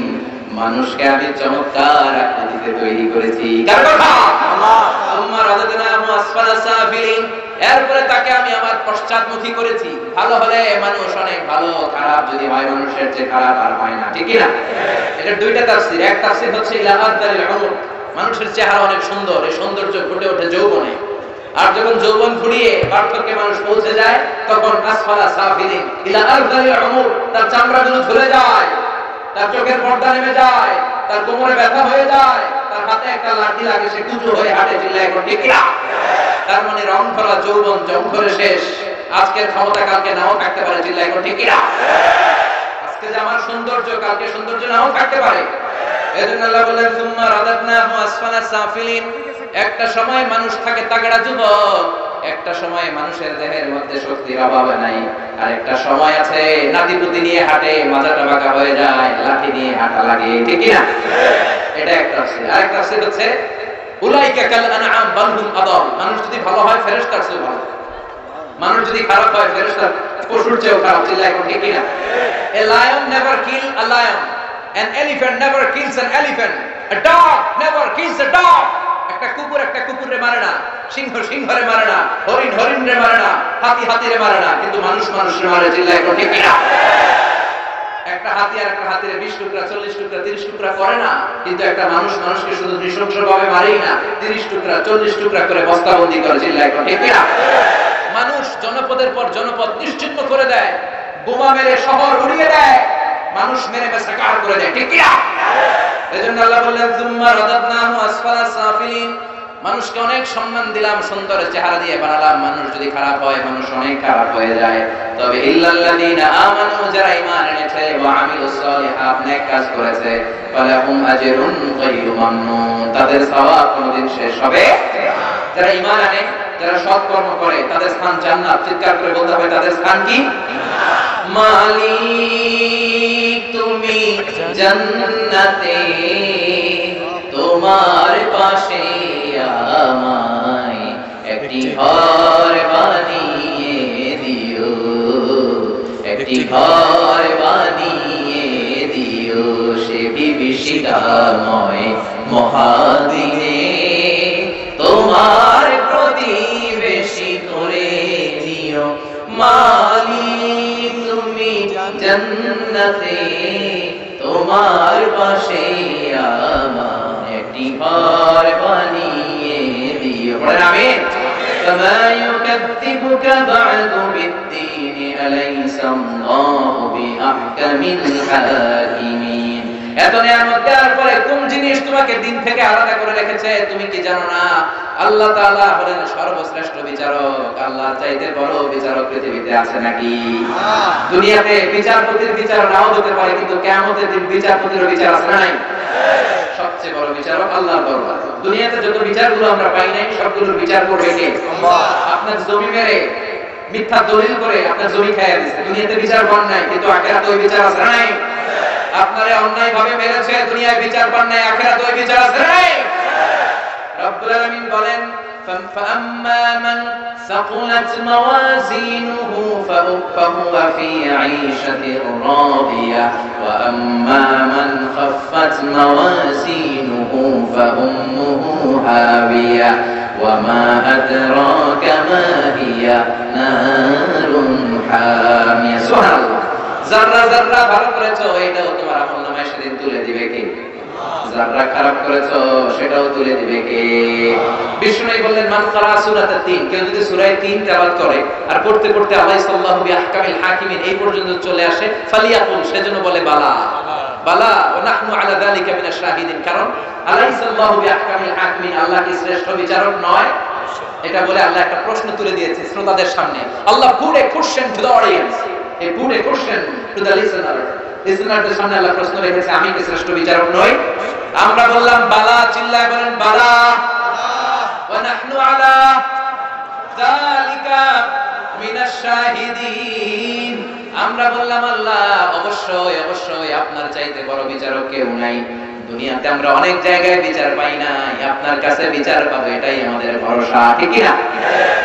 মানুষকে আমি চমৎকার আকৃতিতে তৈরি করেছি। কার কথা? আল্লাহ। সুম্মা রাদাদনাহু আসফালা সাফিলিন। এরপরে তাকে আমি আমার পশ্চাৎমুখী করেছি। ভালো হলে মানুষ অনেক ভালো, খারাপ যদি হয় মানুষের চেয়ে খারাপ আর হয় না, ঠিক না? এটা দুইটা তাফসীর। এক তাফসীর হচ্ছে ইলা আদালিল উমর, মানুষের চেহারা অনেক সুন্দর, এই সৌন্দর্য ফুটে ওঠে যৌবনে। আর যখন যৌবন ফুরিয়ে বার্ধক্যে মানুষ পৌঁছে যায়, তখন আসফালা সাফিলিন ইলা আদালিল উমর, তার চামড়াগুলো ঝুলে যায়, তার চোখের পর্দা নেমে যায়, তার কোমরে ব্যথা হয়ে যায়, তার হাতে একটা লাঠি লাগে, সে কুচু হয়ে হাঁটে, চিল্লায় এখন ঠিক না? তার মানে রং ধরা যৌবন জং ধরে শেষ। আজকের ক্ষমতা কালকে নাও থাকতে পারে, চিল্লায় এখন ঠিক না? আজকে যে আমার সৌন্দর্য, কালকে সৌন্দর্য নাও থাকতে পারে। এজন্য আল্লাহ বলেন, সুম্মা রাদাদনাহু আসফালা সাফিলিন। একটা সময় মানুষ থাকে তাগড়া যুবক, একটা সময় মানুষের দেহের মধ্যে শক্তির অভাব নাই, আর একটা সময় আছে নাতিপুতি নিয়ে হাঁটে, মাজাটা বাঁকা হয়ে যায়, লাঠি নিয়ে হাঁটা লাগে, ঠিক না? এটা একটা তাফসীর। আরেকটা তাফসীর হচ্ছে উলাইকা কাল আনআম বাল হুম আদাল। মানুষ যদি ভালো হয় ফেরেশতার চেয়ে ভালো, মানুষ যদি খারাপ হয় ফেরেশতা পশুর চেয়েও খারাপ, চিল্লায় এখন ঠিক না? A lion never kill a lion, an elephant never kills an elephant, a dog never kills a dog. একটা কুকুর একটা কুকুরে মারে না, সিংহ সিংহরে মারে না, হরিণ হরিণরে মারে না, হাতি হাতিরে মারে না, কিন্তু মানুষ মানুষরে মারে, চিল্লায় এখন ঠিক না? একটা হাতি আর একটা হাতিরে 20 টুকরা 40 টুকরা 30 টুকরা করে না, কিন্তু একটা মানুষ মানুষকে শুধু নৃশংসভাবে মারেই না, 30 টুকরা 40 টুকরা করে বস্তাবন্দি করে, চিল্লায় এখন ঠিক না? মানুষ জনপদের পর জনপদ নিশ্চিহ্ন করে দেয়, বোমা মেরে শহর উড়িয়ে দেয়, মানুষ মেরে মেসাকার করে দেয়, ঠিক না? এজন্য আল্লাহ বললেন, সুম্মা রাদাদনাহু আসফালা সাফিলিন। মানুষকে অনেক সম্মান দিলাম, সুন্দর চেহারা দিয়ে বানালাম। মানুষ যদি খারাপ হয়, মানুষ অনেক খারাপ হয়ে যায়। তবে ইল্লাল্লাযীনা আমানু, যারা ঈমান এনেছে, ওয়া আমিলুস সালিহাত, নেক কাজ করেছে, ফালাহুম আজরুন গায়রু মামনুন, তাদের সওয়াব কোনদিন শেষ হবে না। যারা ঈমান আনে, যারা সৎ কর্ম করে, তাদের স্থান জান্নাত। চিৎকার করে বলতে হবে, তাদের স্থান কি? মালিক তুমি জান্নাতে, তোমার পাশে আমায় একটি ঘর বানিয়ে দিও, একটি ঘর বানিয়ে করুণাময় মহাদিনে তোমার প্রতিবেশী করে নিও মালিক তুমি জান্নাতে তোমার পাশে আমার একটি ঘর বানিয়ে দিও। বলেন আমিন। কামা ইউকাদ্দিবুকা বা'দু বিদ্দীন আলাইসা আল্লাহু বিআহকামিল হাকিমিন। এত নিয়ামত দেওয়ার পরে কোন জিনিস তোমাকে দিন থেকে আলাদা করে রেখেছে তুমি কি জানো না? আল্লাহ তাআলা হলেন সর্বশ্রেষ্ঠ বিচারক। আল্লাহর চাইতে বড় বিচারক পৃথিবীতে আছে নাকি? দুনিয়াতে বিচারপতির বিচার নাও হতে পারে, কিন্তু কিয়ামতের দিন বিচারপতির বিচার আছে নাই? সবচেয়ে বড় বিচারক আল্লাহর দরবার। দুনিয়াতে যত বিচারগুলো আমরা পাই নাই সবগুলোর বিচার করবে কে? আল্লাহ। আপনার জমি মেরে মিথ্যা দলিল করে আপনার জমি খাইয়া দিয়েছে, দুনিয়াতে বিচার পান নাই, কিন্তু আখিরাতে ওই বিচার আছে নাই? আপনারে অন্যায় ভাবে মেরেছে, দুনিয়ায় বিচার পান নাই, আখিরাতে ওই বিচার আছে নাই? রব্বুল আলামিন বলেন فَأَمَّا مَنْ ثَقُلَتْ مَوَازِينُهُ فَهُوَ فِي عِيشَةٍ رَاضِيَةٍ وَأَمَّا مَنْ خَفَّتْ مَوَازِينُهُ فَأُمُّهُ هَاوِيَةٌ وَمَا أَدْرَاكَ مَا هِيَ نَارٌ حَامِيَةٌ সুবহানাল্লাহ। যারা যারা ভালো করেছো এটাও তোমার আমলনামায় সেদিন তুলে দিবে কে? যারা খারাপ করেছো সেটাও তুলে দিবে কে? বিষ্ণু বললেন মান ক্বারা সূরাত তিন, কেউ যদি সূরা 3 তেলাওয়াত করে আর পড়তে পড়তে আলাইসাল্লাহু বিআহকামিল হাকিমিন এই পর্যন্ত চলে আসে, ফালিয়াকুল, সেজন্য বলে বালা বালা ওয়া নাহনু আলা যালিকা মিনাশ শাহিদিন। কারণ আলাইসাল্লাহু বিআহকামিল হাকিমিন, আল্লাহ কি শ্রেষ্ঠ বিচারক নয়? এটা বলে আল্লাহ একটা প্রশ্ন তুলে দিয়েছে শ্রোতাদের সামনে। আল্লাহ put a question to the audience, he put a question to the listener। লিসনারদের সামনে আল্লাহ প্রশ্ন রেখেছে, আমি কি শ্রেষ্ঠ বিচারক নই? আমরা বললাম বালা, চিল্লায় বলেন বালা ওয়া নাহনু আলা যালিকা মিনাশ শাহিদিন। আমরা বললাম আল্লাহ অবশ্যই অবশ্যই আপনার চাইতে বড় বিচারক কেউ নাই। দুনিয়াতে আমরা অনেক জায়গায় বিচার পাই নাই, আপনার কাছে বিচার পাবো এটাই আমাদের ভরসা, ঠিক কি না?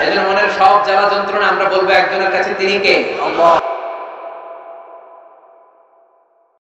এজন্য মনের সব জ্বালা যন্ত্রণা আমরা বলবো একজনের কাছে, তিনি কে? আল্লাহ।